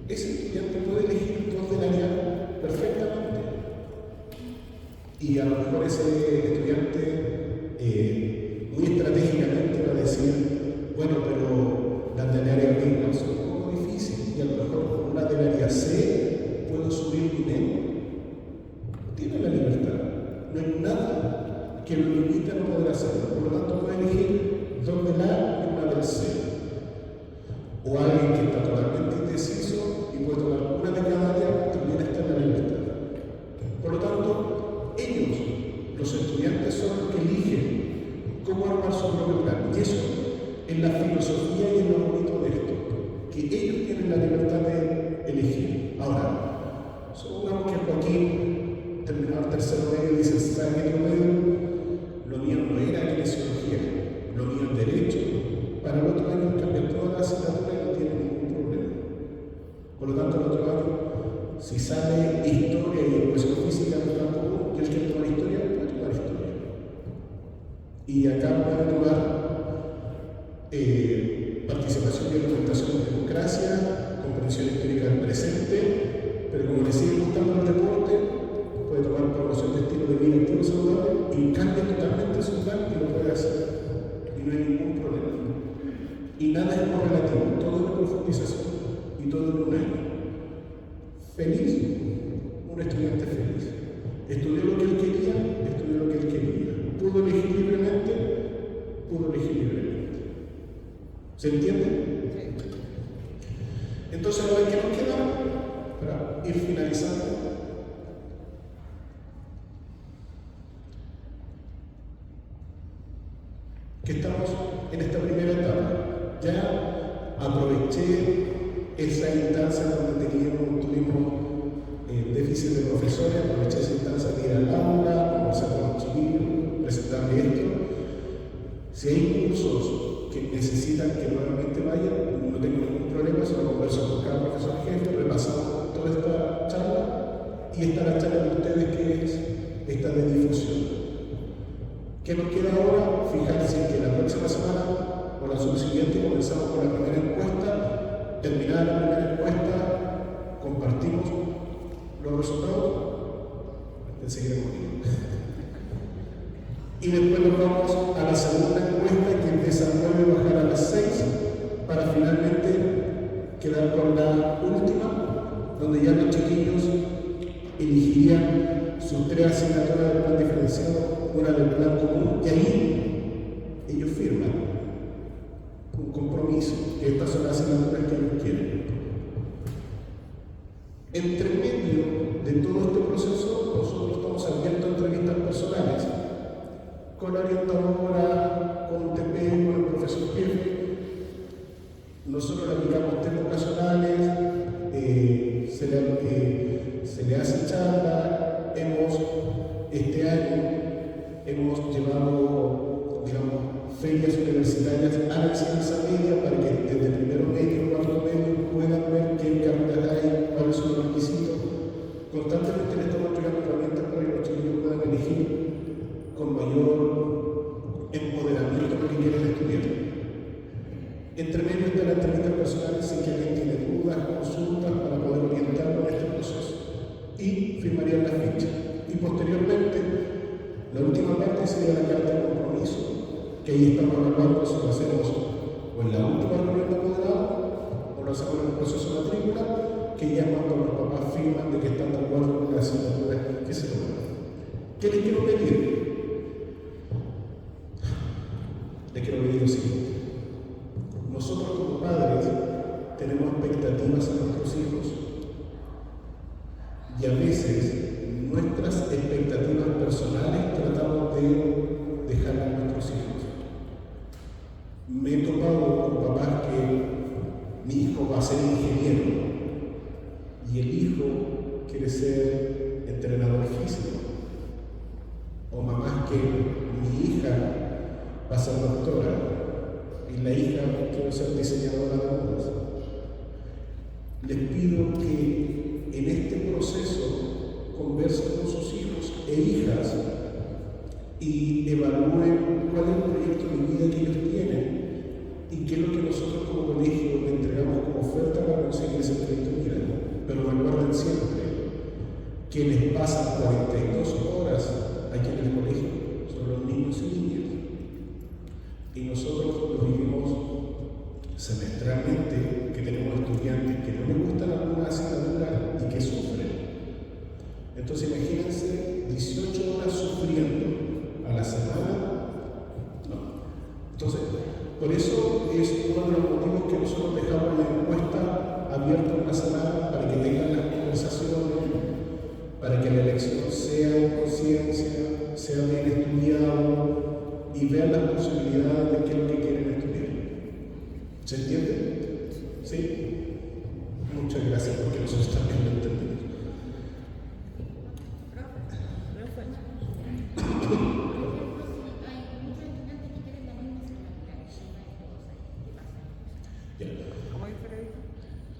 Ese estudiante puede elegir dos del área perfectamente. Y a lo mejor ese estudiante muy estratégicamente va a decir, bueno, pero las del área B no son un poco difíciles y a lo mejor con una del área C puedo subir dinero. Tiene la libertad. No hay nada que lo limite a no poder hacerlo. Por lo tanto, puede elegir dos del A y una del C. O alguien que está totalmente indeciso y puede tomar una de cada área, también está en la libertad. Por lo tanto, ellos, los estudiantes, son los que eligen cómo armar su propio plan. Y eso es la filosofía y es lo bonito de esto, que ellos tienen la libertad de elegir. Ahora, supongamos que Joaquín, terminado el tercero medio, dice, ¿sabes qué medio? Lo mío no era kinesiología, lo mío es derecho. Para el otro año cambiar toda la asignatura y no tiene ningún problema. Por lo tanto, el otro año, si sale historia y educación física no está común, y él quiere tomar historia, puede tomar historia. Y acá puede tomar participación y argumentación en democracia, comprensión histórica del presente, pero como le sigue gustando el deporte, puede tomar promoción de estilo de vida activo saludable y cambia totalmente su plan y lo puede hacer. Y no hay ningún problema. Y nada es correlativo, todo es profundización y todo es un año. Feliz, un estudiante feliz. Estudió lo que él quería, estudió lo que él quería. Pudo elegir libremente, pudo elegir libremente. ¿Se entiende? Sí. Entonces, a ver qué nos queda para ir finalizando. Que estamos en esta primera etapa. Ya aproveché esa instancia donde tuvimos déficit de profesores, aproveché esa instancia de ir al aula, conversar con los chiquillos, presentarle esto. Si hay cursos que necesitan que nuevamente vayan, no tengo ningún problema, solo converso con cada profesor jefe, repasamos toda esta charla y esta la charla de ustedes que es esta de difusión. ¿Qué nos queda ahora? Fijarse que la próxima semana o la subsiguiente comenzamos con la primera encuesta, terminada la primera encuesta, compartimos los resultados, enseguida conmigo. Y después nos vamos a la segunda encuesta que empieza a 9 y bajar a las 6 para finalmente quedar con la última, donde ya los chiquillos elegirían sus 3 asignaturas del plan diferenciado, una del plan común, y ahí ellos firman un compromiso, que estas son las asignaturas que ellos quieren. Entre medio de todo este proceso, nosotros estamos abiertos a entrevistas personales con la orientadora, con un TP, con el profesor jefe. Nosotros le aplicamos test vocacionales, se le hace charla. Este año hemos llevado, ferias universitarias a la enseñanza media para que desde primero medio, cuarto medio puedan ver qué carreras hay, cuáles son los requisitos. Constantemente le estamos entregando herramientas para que los chicos puedan elegir con mayor empoderamiento lo que quieren estudiar. Entre medio de las entrevistas personales, si alguien tiene dudas, consultas para poder orientarlo en este proceso. Y firmarían la ficha. Y posteriormente, la última parte sería la carta de compromiso, que ahí estamos evaluando si lo hacemos o en la última reunión de apoderado o lo hacemos en el proceso de matrícula, que ya cuando los papás firman de que están de acuerdo con la asignatura que se logra. ¿Qué les quiero pedir? Les quiero pedir lo siguiente. Nosotros como padres tenemos expectativas en nuestros hijos y a veces nuestras expectativas personales tratamos de dejar a nuestros hijos. Me he topado con papás que mi hijo va a ser ingeniero y el hijo quiere ser entrenador físico, o mamás que mi hija va a ser doctora y la hija quiere ser diseñadora de modas. Les pido que en este proceso conversen con sus hijos e hijas y evalúen cuál es el proyecto de vida que nosotros lo vivimos semestralmente, que tenemos estudiantes que no les gustan algunas asignaturas y que sufren. Entonces imagínense 18 horas sufriendo a la semana. No. Entonces, por eso es uno de los motivos que nosotros dejamos la encuesta abierta una semana para que tengan las conversaciones, para que la elección sea en conciencia, sea bien estudiado y vean las posibilidades de qué es lo que quieren estudiar. ¿Se entiende? ¿Sí? Muchas gracias porque nosotros también lo entendemos.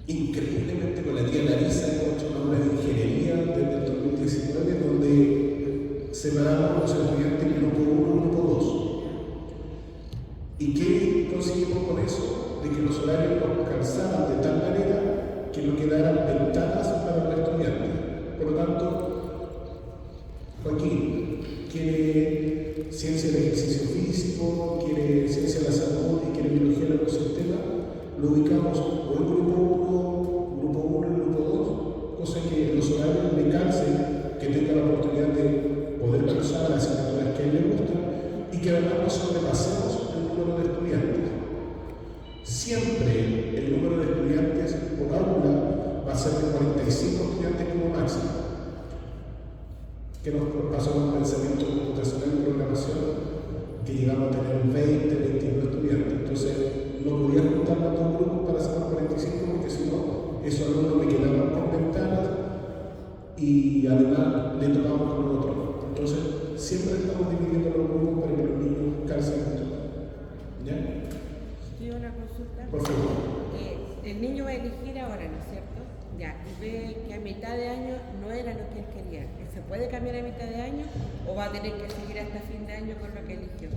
Increíblemente con la tía Larisa hemos hecho una obra de ingeniería desde el 2019 donde separamos los estudiantes en grupo 1 y grupo 2. ¿Y qué conseguimos con eso? De que los horarios nos calzaran de tal manera que no quedaran ventanas para los estudiantes. Por lo tanto, Joaquín quiere ciencia del ejercicio físico, quiere ciencia de la salud y quiere biología del ecosistema, lo ubicamos o en grupo 1 y grupo 2, cosa que los horarios le calcen, que tenga la oportunidad de poder cursar las asignaturas que a él le gustan y que además no sobrepasemos el número de estudiantes. Siempre el número de estudiantes por aula va a ser de 45 estudiantes como máximo. ¿Qué nos pasó con el pensamiento computacional y programación? Que llegamos a tener 20, 21 estudiantes. Entonces, no podía juntar los dos grupos para hacer 45 porque si no, esos alumnos me quedaban con ventanas y además le tocamos con otros. Entonces, siempre estamos dividiendo los grupos para que los niños calcen esto. ¿Ya? ¿Quiero una consulta? Por favor. El niño va a elegir ahora, ¿no es cierto? Ya, y ve que a mitad de año no era lo que él quería. ¿Se puede cambiar a mitad de año o va a tener que seguir hasta fin de año con lo que eligió?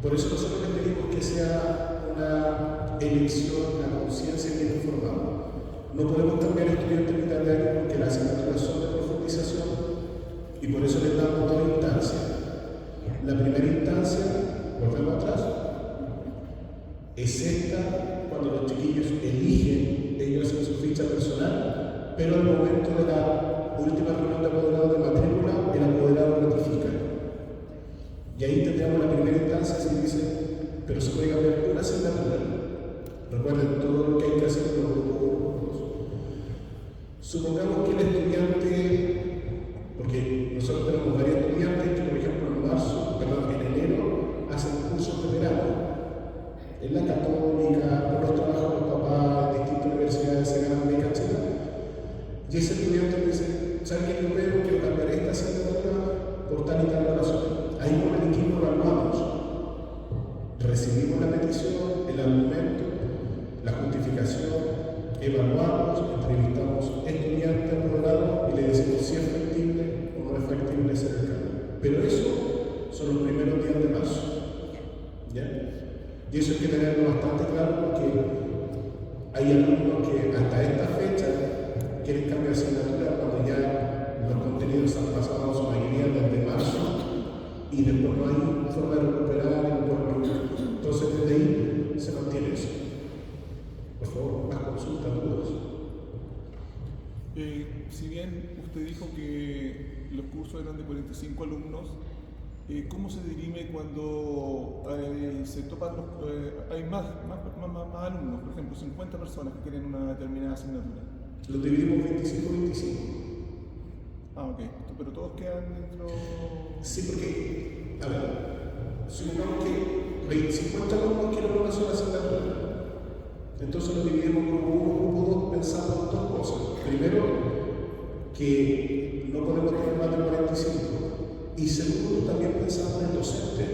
Por eso nosotros les pedimos que sea una elección, una conciencia bien informada. No podemos cambiar estudiantes a mitad de año porque las asignaturas son de profundización y por eso les damos dos instancias. La primera instancia, volvemos atrás, es esta cuando los chiquillos eligen, ellos hacen su ficha personal, pero al momento de la última reunión de apoderados de matrícula, el apoderado ratifica. Y ahí tendríamos la primera instancia si dice, pero se puede cambiar una asignatura. Recuerden todo lo que hay que hacer en los grupos. Supongamos que el estudiante, porque nosotros tenemos varios estudiantes que, por ejemplo, en enero, hacen cursos de verano. En la Católica, por los trabajos de los papás, en distintas universidades se ganan becas, etc. Y ese estudiante me dice, ¿sabes qué? Yo veo que cambiaré esta asignatura por tal y tal razón. Ahí con el equipo evaluamos. Recibimos la petición, el argumento, la justificación, evaluamos, entrevistamos estudiantes, apoderados y le decimos si es factible o no es factible hacer el cambio. Pero eso son los primeros días de marzo. ¿Ya? Y eso hay que tenerlo bastante claro porque hay alumnos que hasta esta fecha quieren cambiar de asignatura cuando ya los contenidos han pasado su mayoría desde marzo y después no hay forma de recuperar y no. Entonces desde ahí se mantiene eso. Por favor, más consultas, dudas. Si bien usted dijo que los cursos eran de 45 alumnos, ¿cómo se dirime cuando se topan hay más alumnos? Por ejemplo, 50 personas que quieren una determinada asignatura. Los dividimos 25-25. Ah, ok. Pero todos quedan dentro... Sí, porque, a ver, supongamos que 50 alumnos quieren una sola asignatura. Entonces lo dividimos en grupo 1, grupo 2, pensando en dos cosas. Primero, que no podemos tener más de 45. Y segundo, también pensamos en el docente.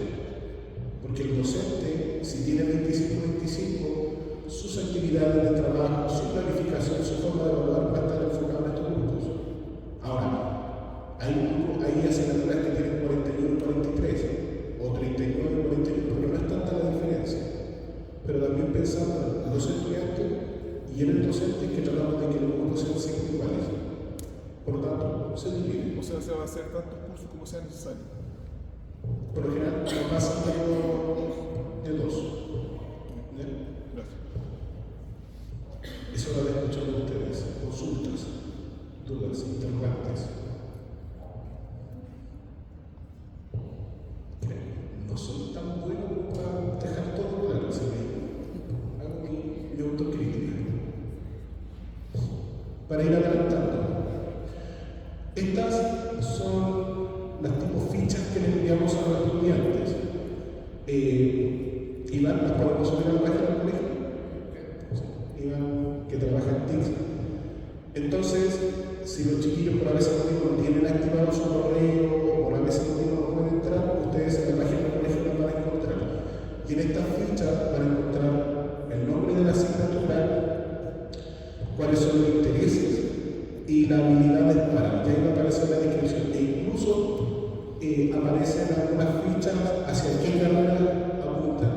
Porque el docente, si tiene 25-25, sus actividades de trabajo, su planificación, su forma de evaluar va a estar enfocada en estos grupos. Ahora, hay asignaturas que tienen 41-43 o 39-41, pero no es tanta la diferencia. Pero también pensando en los estudiantes y en el docente que tratamos de que los grupos sean siempre iguales. Por lo tanto, se divide. O sea, se va a hacer tantos cursos como sea necesario. Por lo general, no pasan de dos. las podemos subir a la página del colegio. Iván, que trabaja en TICS. Entonces, si los chiquillos por a veces no tienen activado su correo o por a veces no pueden entrar, ustedes en la página del colegio las van a encontrar. Y en esta ficha van a encontrar el nombre de la asignatura, cuáles son los intereses y las habilidades para. Y ahí va a aparecer la descripción. E incluso aparecen algunas fichas hacia qué carrera apuntan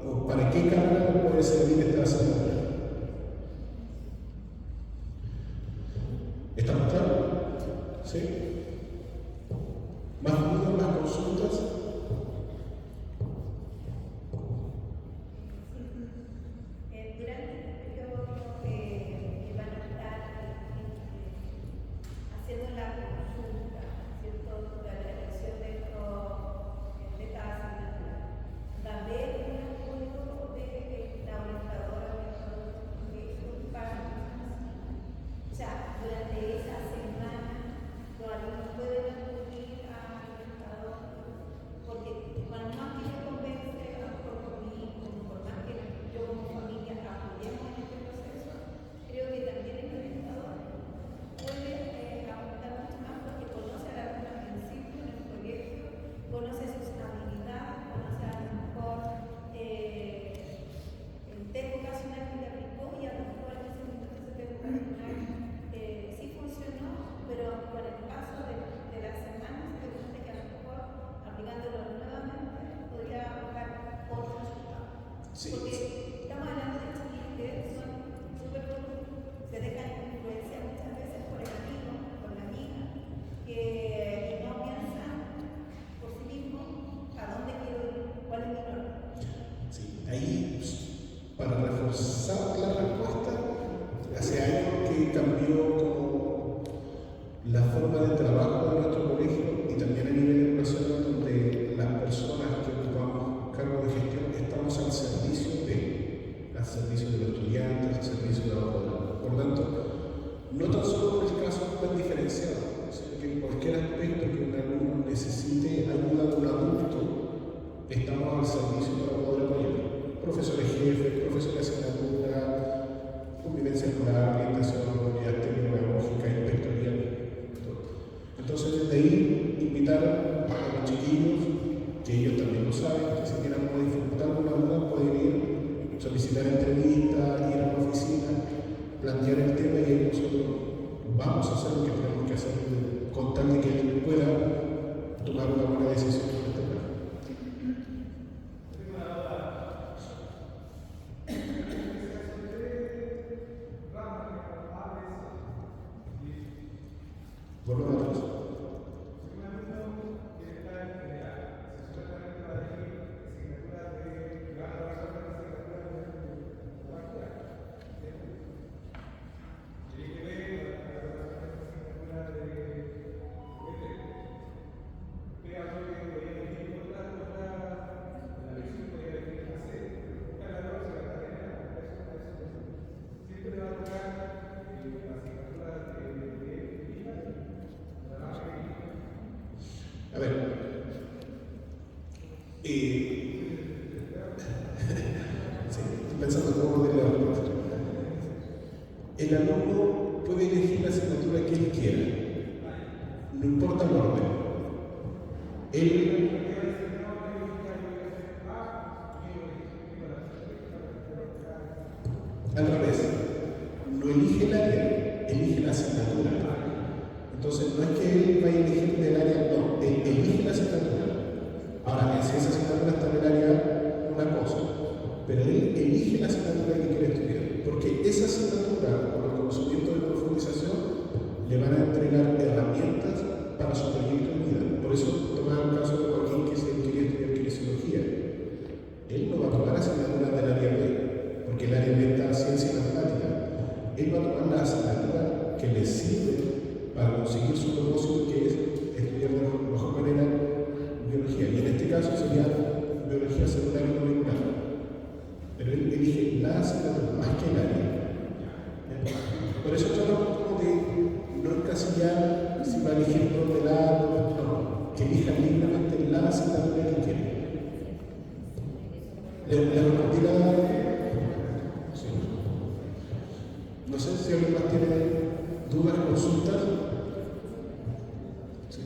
o para qué carrera puede servir esta asignatura. ¿Estamos claros? ¿Sí? ¿Más dudas, más consultas? Durante este periodo que van a estar haciendo la consulta, ¿cierto?, de la elección de esta asignatura, ¿va a haber un apoyo de la orientadora para? O sea, durante esa semana los alumnos pueden acudir al orientador, porque cuando más que yo convence, a lo mejor por mí, por más que yo como familia apoyemos en este proceso, creo que también el orientador puede aportar mucho más porque conoce a la alumna al principio en el colegio, conoce sus habilidades, conoce a lo mejor el test vocacional que le aplicó y a lo mejor en ese momento ese test vocacional sí funcionó, pero con el paso de las semanas se cuenta que a lo mejor aplicándolo nuevamente podría arrojar otro resultado. Sí. Porque estamos hablando de chiquillos que son súper se dejan influenciar muchas veces por el amigo, por la amiga, que no piensan por sí mismos a dónde quiero ir, cuál es mi norte. Sí, ahí, para reforzar la respuesta, hace años que cambió como la forma de trabajo de nuestro colegio y también a nivel educacional, donde las personas que ocupamos cargo de gestión estamos al servicio de los estudiantes, al servicio de la autoridad. Por lo tanto, no tan solo en el caso tan diferenciado, sino que en cualquier aspecto que un alumno necesite ayuda de un adulto, estamos al servicio para poder apoyar. Profesores jefes, profesores de asignatura, convivencia escolar, orientación, unidad técnico-pedagógica, inspectoría, todo. Entonces, desde ahí, invitar a los chiquillos, que ellos también lo saben, que si tienen alguna dificultad, alguna duda, pueden ir, solicitar entrevistas, ir a la oficina, plantear el tema y ahí nosotros vamos a hacer lo que tenemos que hacer, con tal de que él pueda tomar una buena decisión en este plan. Volvemos a atrás. A ver, sí, estoy pensando cómo poner la respuesta. El alumno puede elegir la asignatura que él quiera, no importa el orden. Él al revés, no elige el área, elige la asignatura. Entonces, no es que él vaya a elegir del área, no, él elige la asignatura. Ahora, si esa asignatura está en el área, una cosa, pero él elige la asignatura que quiere estudiar, porque esa asignatura, con el conocimiento de profundización, le van a entregar herramientas para su proyecto de vida. Por eso, tomar el caso de Joaquín, que se quería estudiar kinesiología. Él no va a tomar asignaturas del área B, porque el área B está ciencia y matemática. Él va a tomar la asignatura que le sirve para conseguir su propósito, que es estudiar de mejor manera biología. Y en este caso sería biología celular y molecular. Pero él elige la asignatura más que el área. Por eso tratamos como de no encasillar si va a elegir por del lado, no, que elija libremente la asignatura que quiere. ¿Le respondí la...? Sí. No sé si alguien más tiene dudas, consultas. Sí.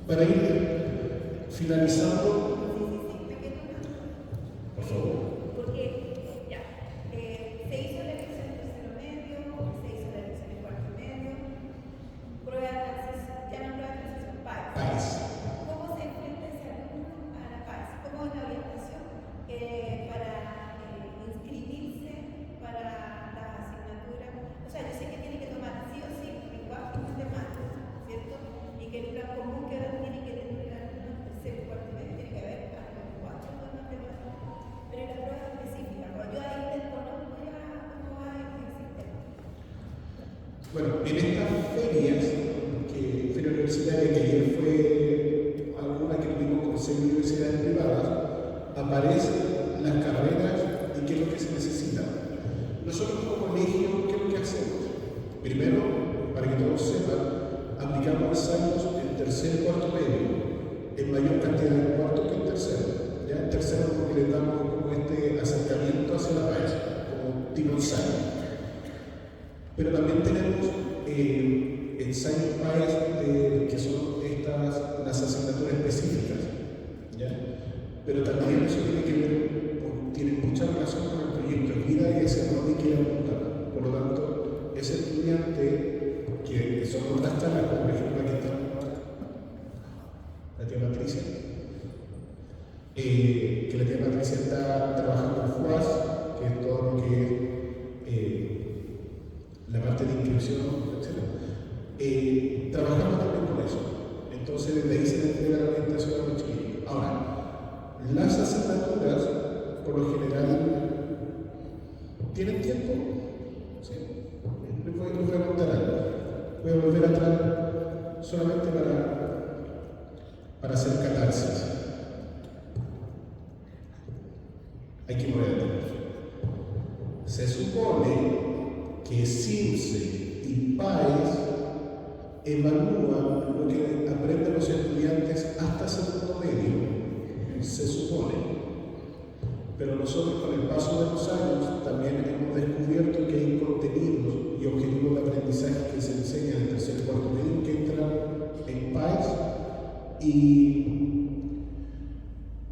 Para ir finalizando, por favor. Porque ya, se hizo la elección en tercero medio, se hizo la elección en cuarto medio, prueba de transición, ya no prueba de transición PAES. País. ¿Cómo se enfrenta ese alumno a la PAES? ¿Cómo es la orientación para inscribirse para la asignatura? O sea, yo sé que tiene que tomar sí o sí lenguaje y matemáticas, ¿cierto? Y que el plan común que ahora tiene que tener el alumno en tercero y cuarto medio tiene que haber algo de cuatro de matemáticas. Pero en la prueba específica, cuando yo ahí desconozco ya cómo va el sistema. Bueno, en estas ferias, feria universitaria que ayer fue alguna que tuvimos con 6 universidades privadas, aparecen las carreras y qué es lo que se necesita. Nosotros como colegio, ¿qué es lo que hacemos? Primero, para que todos sepan, aplicamos ensayos en tercer y cuarto medio, en mayor cantidad de cuarto que en tercero. ¿Ya? En tercero porque le damos como este acercamiento hacia la país, como tipo ensayo. Pero también tenemos ensayos PAES que son las asignaturas específicas, ¿ya? Pero también eso tiene que ver, tiene mucha relación con el proyecto de vida y ese rol que quiere apuntar. Por lo tanto, ese estudiante que son otras charlas, como por ejemplo aquí está la tía Patricia, que la tía Patricia está trabajando en FUAS, que es todo lo que es la parte de inscripción, etc. Trabajamos también con eso. Entonces, desde ahí se le entrega la orientación a los chiquillos. Ahora, las asignaturas, por lo general, ¿tienen tiempo? Sí. Les voy a contar algo. Voy a volver atrás solamente para hacer catarsis. Hay que mover el tiempo. Se supone que CIMSE y PAES evalúan lo que aprenden los estudiantes hasta segundo medio, se supone. Pero nosotros con el paso de los años también hemos descubierto que hay contenidos y objetivos de aprendizaje que se enseñan en tercer y cuarto medio que entran en PAES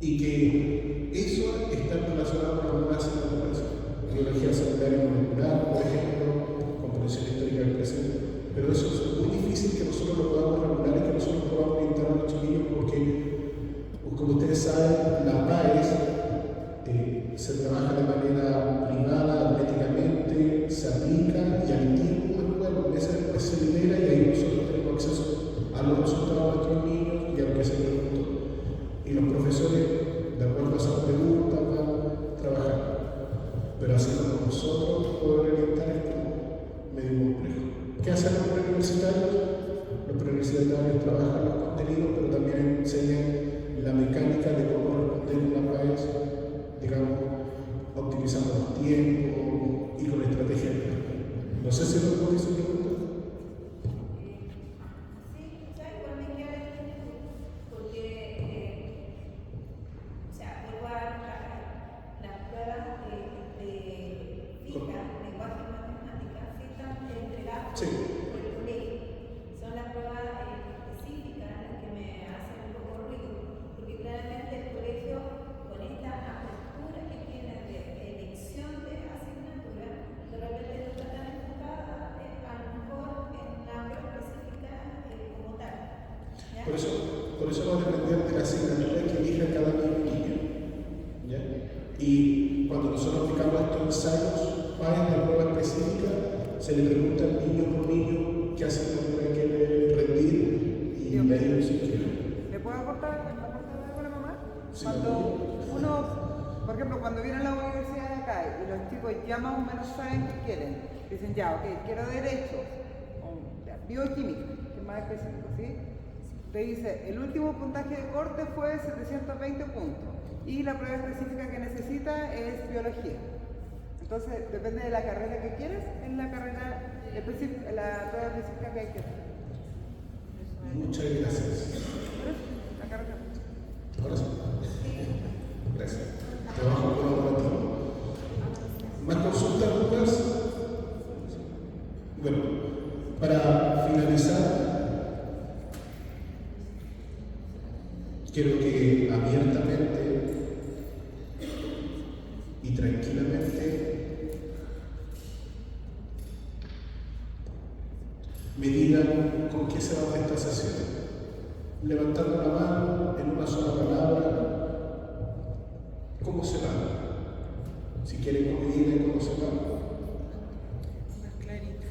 y que eso está relacionado con algunas asignaturas. Biología celular y molecular, por ejemplo, comprensión histórica del presente. Pero eso es muy difícil que nosotros lo podamos regular y que nosotros podamos orientar a los chiquillos porque, como ustedes saben, la PAES se trabaja de manera privada, atléticamente, se aplica y al tiempo después, los meses después se libera y ahí nosotros tenemos acceso a los resultados de nuestros niños y a lo que se preguntó. Y los profesores, de acuerdo a esas preguntas, van trabajando. Pero haciendo con nosotros, poder orientar esto medio complejo. ¿Qué hacen los preuniversitarios? Los preuniversitarios trabajan los contenidos, pero también enseñan la mecánica de cómo responder una PAES, digamos, optimizando los tiempos y con estrategias. No sé si lo podéis preguntar. Sí, o sea, igual me queda la inquietud, porque, o sea, vuelvo a las pruebas de física, lenguaje y matemáticas, sí están entregadas Sí. por el colegio. Son las pruebas específicas las que me hacen un poco ruido, porque claramente el colegio, con esta apertura que tiene de elección de asignatura, de repente no está tan enfocada a lo mejor en la prueba específica como tal. ¿Ya? Por eso va a depender de la asignatura que elija cada niño. ¿Ya? Y cuando nosotros aplicamos estos ensayos, PAES de prueba específica, se le pregunta al niño por niño qué asignatura quiere rendir y de ahí se quiere. ¿Le puedo aportar algo a la mamá? Sí, Cuando uno, por ejemplo, cuando viene a la universidad de acá y los chicos ya más o menos saben qué quieren, dicen ya, ok, quiero derecho, o ya, bioquímica, que es más específico, ¿sí? Te dice, el último puntaje de corte fue 720 puntos y la prueba específica que necesita es biología. Entonces, depende de la carrera que quieres, es la carrera específica, la prueba específica que hay que hacer. Muchas gracias. La carrera. Ahora sí. Gracias. quiero que abiertamente y tranquilamente me digan con qué se va esta sesión. Levantando la mano en una sola palabra, ¿cómo se va? Si quieren que me digan cómo se va. Más clarito.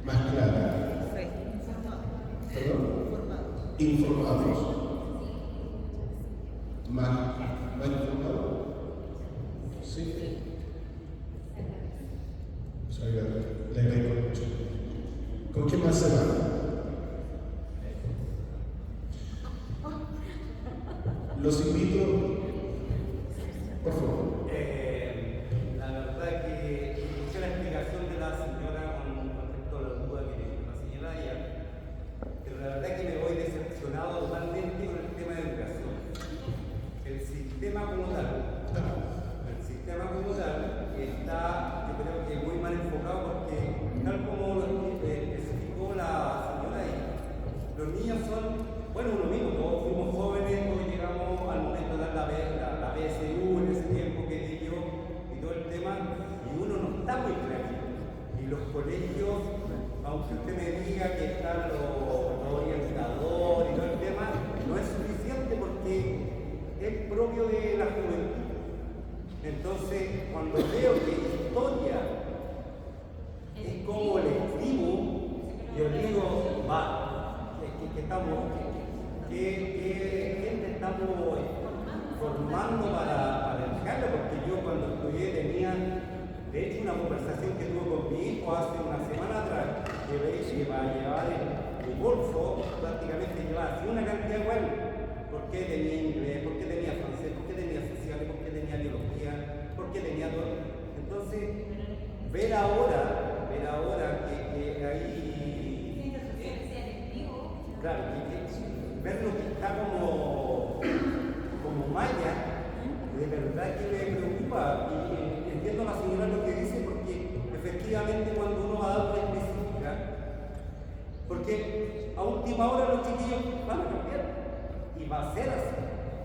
Más clara. Sí. ¿Perdón? Informados. Más informados. Sí. Le agradezco mucho. ¿Con qué más se va? Los invito, por favor. La verdad que escuché la explicación de la señora con respecto a la duda que la señora ella, pero la verdad que me voy decepcionado totalmente con el tema de educación. El sistema como tal está, yo creo que muy mal enfocado porque, tal como lo especificó la señora ahí, los niños son, bueno, uno mismo, todos fuimos jóvenes, todos llegamos al momento de dar la PSU en ese tiempo que di yo y todo el tema, y uno no está muy tranquilo. Y los colegios, aunque usted me diga que están los orientadores y todo el tema, no es suficiente porque es propio de la juventud. Entonces, cuando veo que historia es como lectivo, yo digo, va, que estamos, que gente estamos formando para educarla, porque yo cuando estudié tenía, de hecho, una conversación que tuve con mi hijo hace una semana atrás, que le dije que para llevar el bolso, prácticamente llevaba así una cantidad de vuelos. ¿Por qué tenía inglés? ¿Por qué tenía francés? ¿Por qué tenía sociales? ¿Por qué tenía biología? ¿Por qué tenía todo? Entonces, ver ahora que ahí, claro, ver lo que está como malla, de verdad que me preocupa. Y entiendo a la señora lo que dice, porque efectivamente cuando uno va a dar una específica, porque a última hora los chiquillos van a cambiar. Y va a ser así.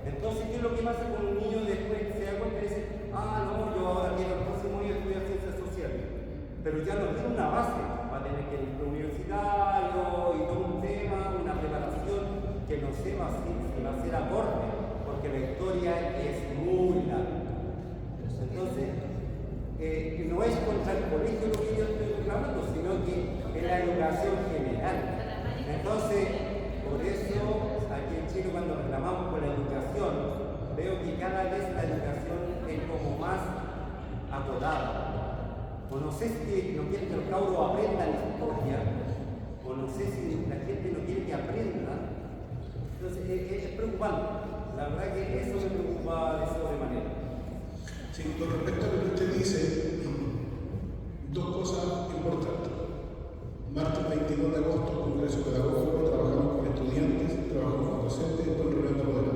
Entonces, ¿qué es lo que pasa con un niño después que se da cuenta y dice, no, yo ahora quiero el próximo año estudiar ciencias sociales? Pero ya no tiene una base, va a tener que ir al universitario y todo un tema, una preparación que no sepa si va a ser acorde, porque la historia es muy larga. Entonces, no es contra el colegio lo que yo estoy reclamando, sino que es la educación general. Entonces, por eso, aquí en Chile, cuando reclamamos por la educación, veo que cada vez la educación es como más acotada. O no sé si no quiere que el cabro aprenda la historia, o no sé si la gente no quiere que aprenda. Entonces, es preocupante. La verdad que eso me preocupa de sobremanera. Sí, con respecto a lo que usted dice, dos cosas importantes. Martes 22 de agosto, Congreso Pedagógico, trabajamos con estudiantes, trabajamos con docentes y con reunión de modelo.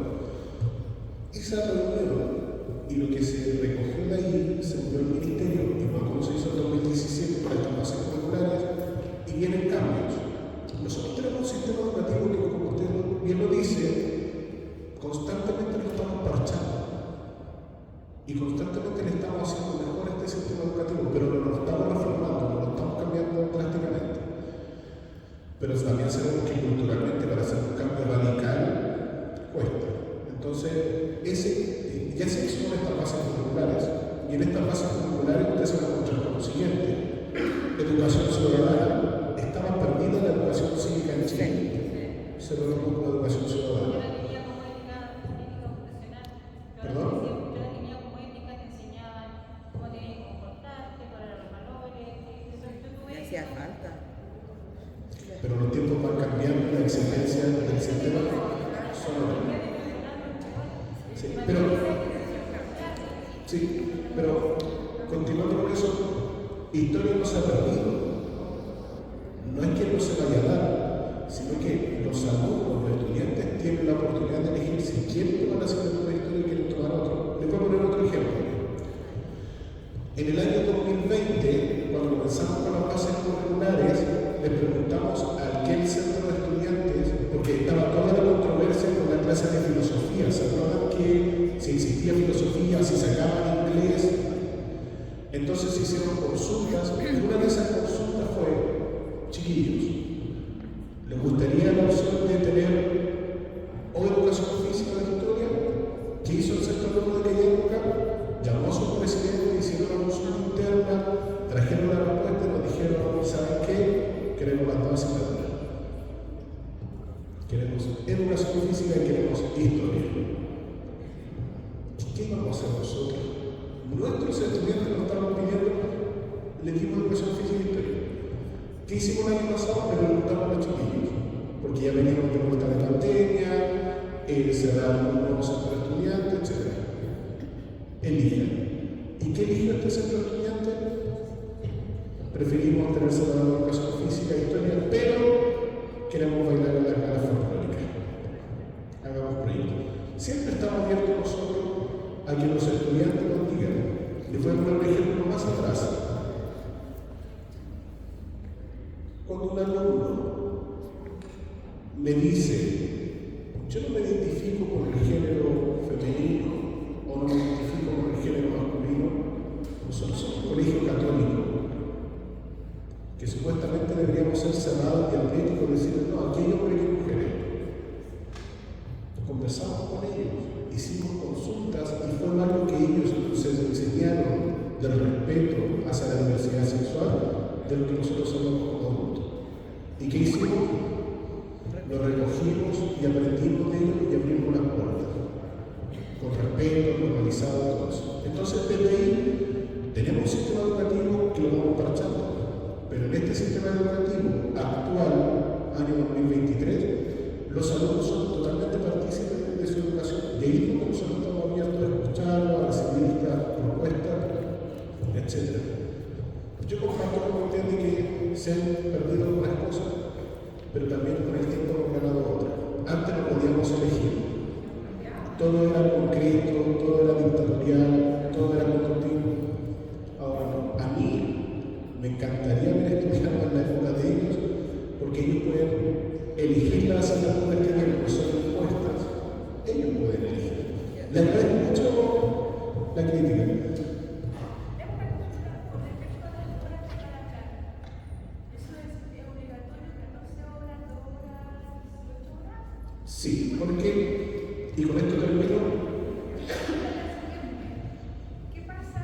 Esa reunión y lo que se recogió de ahí se envió al Ministerio, igual como se hizo en 2017 para estas bases curriculares, y vienen cambios. Nosotros tenemos un sistema educativo que, como usted bien lo dice, constantemente lo estamos parchando. Y constantemente le estamos haciendo mejor este sistema educativo, pero no lo estamos reformando, no lo estamos cambiando drásticamente. Pero también sabemos que culturalmente para hacer un cambio radical cuesta. Entonces, ya se hizo en estas bases curriculares, y en estas bases curriculares ustedes se van a encontrar con lo siguiente: educación ciudadana. Estaba perdida la educación cívica en Chile. Se lo digo con la educación ciudadana. ¿Perdón? Hacía falta. Pero los tiempos van cambiando y la exigencia del sistema son otras. Pero continuando con eso, historia no se ha perdido. No es que no se vaya a dar, sino que los alumnos, los estudiantes tienen la oportunidad de elegir si quieren tomar la asignatura de historia y quieren tomar otro. Les voy a poner otro ejemplo. En el año 2020, cuando comenzamos con las bases curriculares, le preguntamos a aquel centro de estudiantes, porque estaba toda la controversia con la clase de filosofía. existía filosofía, si sacaban inglés. Entonces se hicieron consultas, y una de esas consultas fue: chiquillos, ¿les gustaría la opción de tener o educación física de historia? ¿Qué hizo el sector de aquella época? Llamó a sus presidentes, hicieron una consulta interna, trajeron la respuesta y nos dijeron: ¿saben qué? Queremos las dos asignaturas. Queremos educación física y queremos historia. ¿Qué vamos a hacer nosotros? Nuestros estudiantes nos estaban pidiendo, le dimos educación física y historia. ¿Qué hicimos el año pasado? Le preguntamos a los chiquillos, porque ya veníamos de vuelta de pandemia, se dan nuevos centros de estudiantes, etc. Elijan. ¿Y qué eligió este centro de estudiantes? Preferimos tener separado educación física e historia, pero queremos bailar en las galas folclóricas. Hagamos proyectos. Siempre estamos abiertos nosotros a que los estudiantes nos digan. Les voy a poner un ejemplo más atrás. Cuando un alumno me dice: yo no me identifico con el género femenino o no me identifico con el género masculino, nosotros somos un colegio católico que supuestamente deberíamos ser cerrados y atléticos y decir: no, aquí hay hombres y mujeres. Conversamos con ellos, hicimos consultas y fue algo que ellos se enseñaron del respeto hacia la diversidad sexual de lo que nosotros somos como adultos. ¿Y qué hicimos? Lo recogimos y aprendimos de ellos y abrimos las puertas. Con respeto, normalizado, todo eso. Entonces, desde ahí, tenemos un sistema educativo que lo vamos parchando. Pero en este sistema educativo actual, año 2023, los alumnos son totalmente partícipes de su educación. De ahí nosotros estamos abiertos a escucharlo, a recibir las propuestas, etc. Yo comparto con usted de que se han perdido algunas cosas, pero también con el tiempo hemos ganado otras. Antes no podíamos elegir. Todo era concreto, todo era dictatorial, todo era constructivo. Ahora no. A mí me encantaría ver estudiando en la época de ellos, porque ellos pueden elegir las asignaturas que tienen, que son impuestas. Ellos pueden elegir. Les agradezco mucho la crítica. Sí, porque, y con esto termino. ¿Qué pasa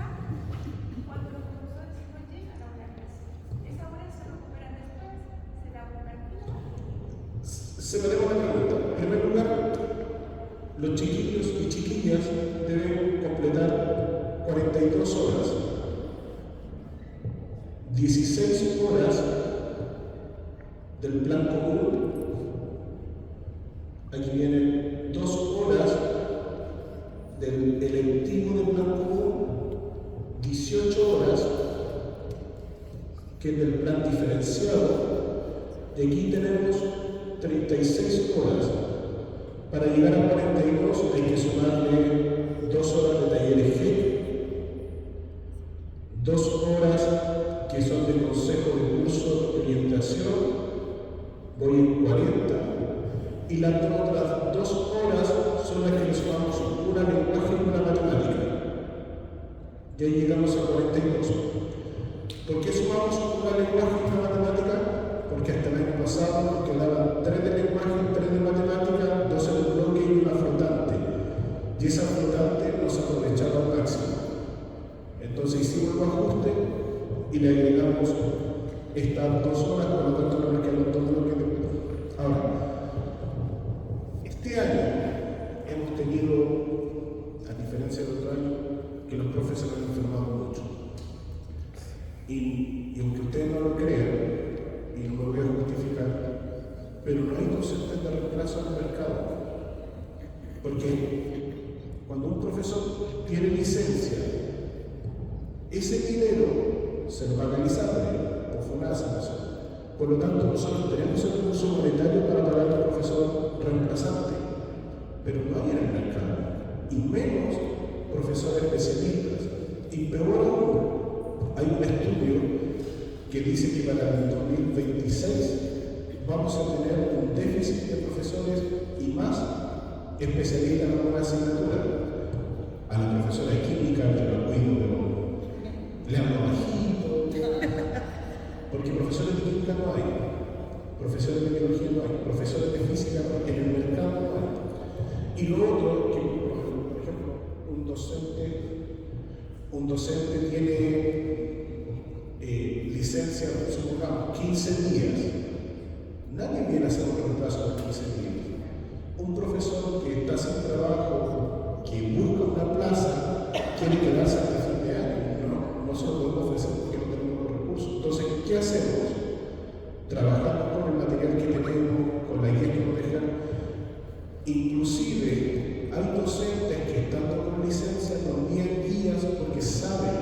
cuando los profesores no llegan a una clase? ¿Esa hora se recuperan después? ¿Se la reparten? Se me debe una pregunta. En primer lugar, los chiquillos y chiquillas deben completar 42 horas, 16 horas del plan común. Aquí vienen 2 horas del electivo del plan común, 18 horas que es del plan diferenciado, y aquí tenemos 36 horas. Para llegar a 42 hay que sumarle 2 horas de talleres G, 2 horas que son de consejo de curso de orientación, voy en 40. Y las otras 2 horas son las que le sumamos una lenguaje y una matemática. Y ahí llegamos a 42. ¿Por qué sumamos una lenguaje y una matemática? Porque hasta el año pasado nos quedaban 3 de lenguaje, 3 de matemática, 2 en el bloque y una flotante. Y esa flotante no se aprovechaba al máximo. Entonces hicimos los ajustes y le agregamos estas 2 horas, por lo tanto no nos quedan 2 bloques de. Ahora, este año hemos tenido, a diferencia de otro año, que los profesores han enfermado mucho. Y aunque ustedes no lo crean, y no lo voy a justificar, pero no hay docentes de reemplazo en el mercado. Porque cuando un profesor tiene licencia, ese dinero se lo paga el ISAPRE o FONASA, no sé. Por lo tanto, nosotros tenemos el recurso monetario para pagar al profesor reemplazante, pero no hay en el mercado, y menos profesores especialistas. Y peor aún, hay un estudio que dice que para el 2026 vamos a tener un déficit de profesores y más especialistas en una asignatura. A la profesora de química yo la cuido, pero le hablo bajito. Porque profesores de química no hay, profesores de biología no hay, profesores de física no hay, en el mercado no hay. Y lo otro, que por ejemplo, un docente tiene licencia, supongamos, 15 días. Nadie viene a hacer un reemplazo de 15 días. Un profesor que está sin trabajo, que busca una plaza, quiere quedarse hasta fin de año. No se lo podemos ofrecer porque no tenemos los recursos. Entonces, ¿qué hacemos? Trabajamos con el material que tenemos, con la guía que nos dejan. Inclusive, hay docentes que estando con licencia nos envían guías porque saben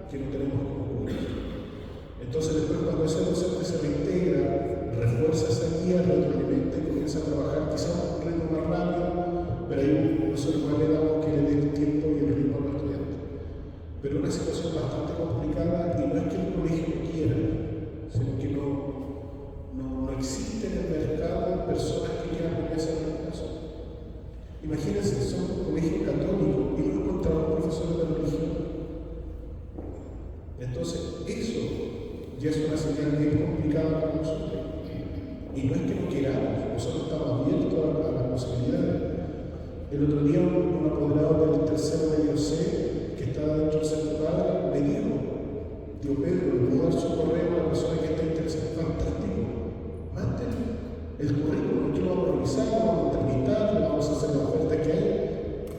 que no tenemos cómo cubrir. Entonces, después cuando ese docente se reintegra, refuerza esa guía, retroalimenta y comienza a trabajar quizás a un ritmo más rápido, pero ahí nosotros igual le damos que le dé el tiempo y el ritmo a los estudiantes. Pero una situación bastante complicada, y no es que el colegio no quiera, sino que no existe en el mercado personas que quieran venir a hacer reemplazo. Imagínense, son un colegio católico y no encontramos profesores de religión. Entonces, eso ya es una señal bien complicada para nosotros. Y no es que no queramos, nosotros estamos abiertos a las posibilidades. El otro día un apoderado del tercero medio C, que estaba dentro del centro padre, me dijo: tío Pedro, ¿le puedo dar su correo a la persona que está interesada? Fantástico, mándenle el currículum, que lo vamos a revisar, lo vamos a entrevistar, le vamos a hacer la oferta que hay,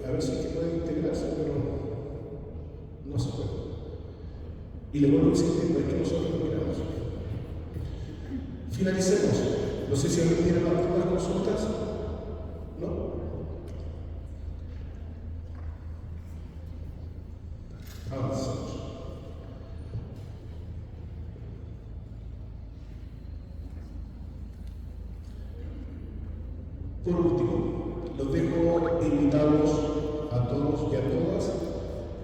a ver si es que puede integrarse, pero no se puede. Y le vuelvo a insistir, es que nosotros lo queramos. Finalicemos. No sé si alguien tiene más consultas. ¿No? Avanzamos. Por último, los dejo invitados a todos y a todas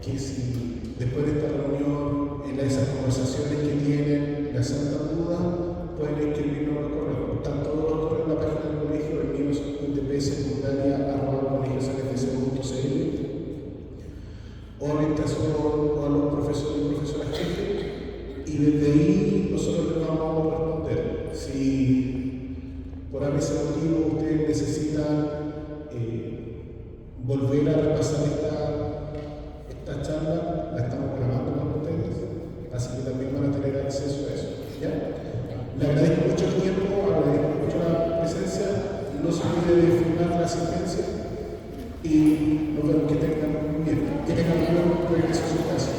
que si después de esta reunión, en esas conversaciones que tienen, les hacen dudas, pueden escribirnos los correos. Están todos los correos en la página del colegio, el mío es utpsecundaria@colegiosnfc.cl, orientación a los profesores y profesoras jefe, y desde ahí nosotros les vamos a responder. Si por ese motivo ustedes necesitan volver a repasar esta charla, la estamos grabando con ustedes, así que también van a tener acceso a eso. ¿Ya? Le agradezco mucho el tiempo, agradezco mucho la presencia, no se olvide de firmar la asistencia y nos vemos, que tengan muy bien, que tengan un buen regreso a su casa.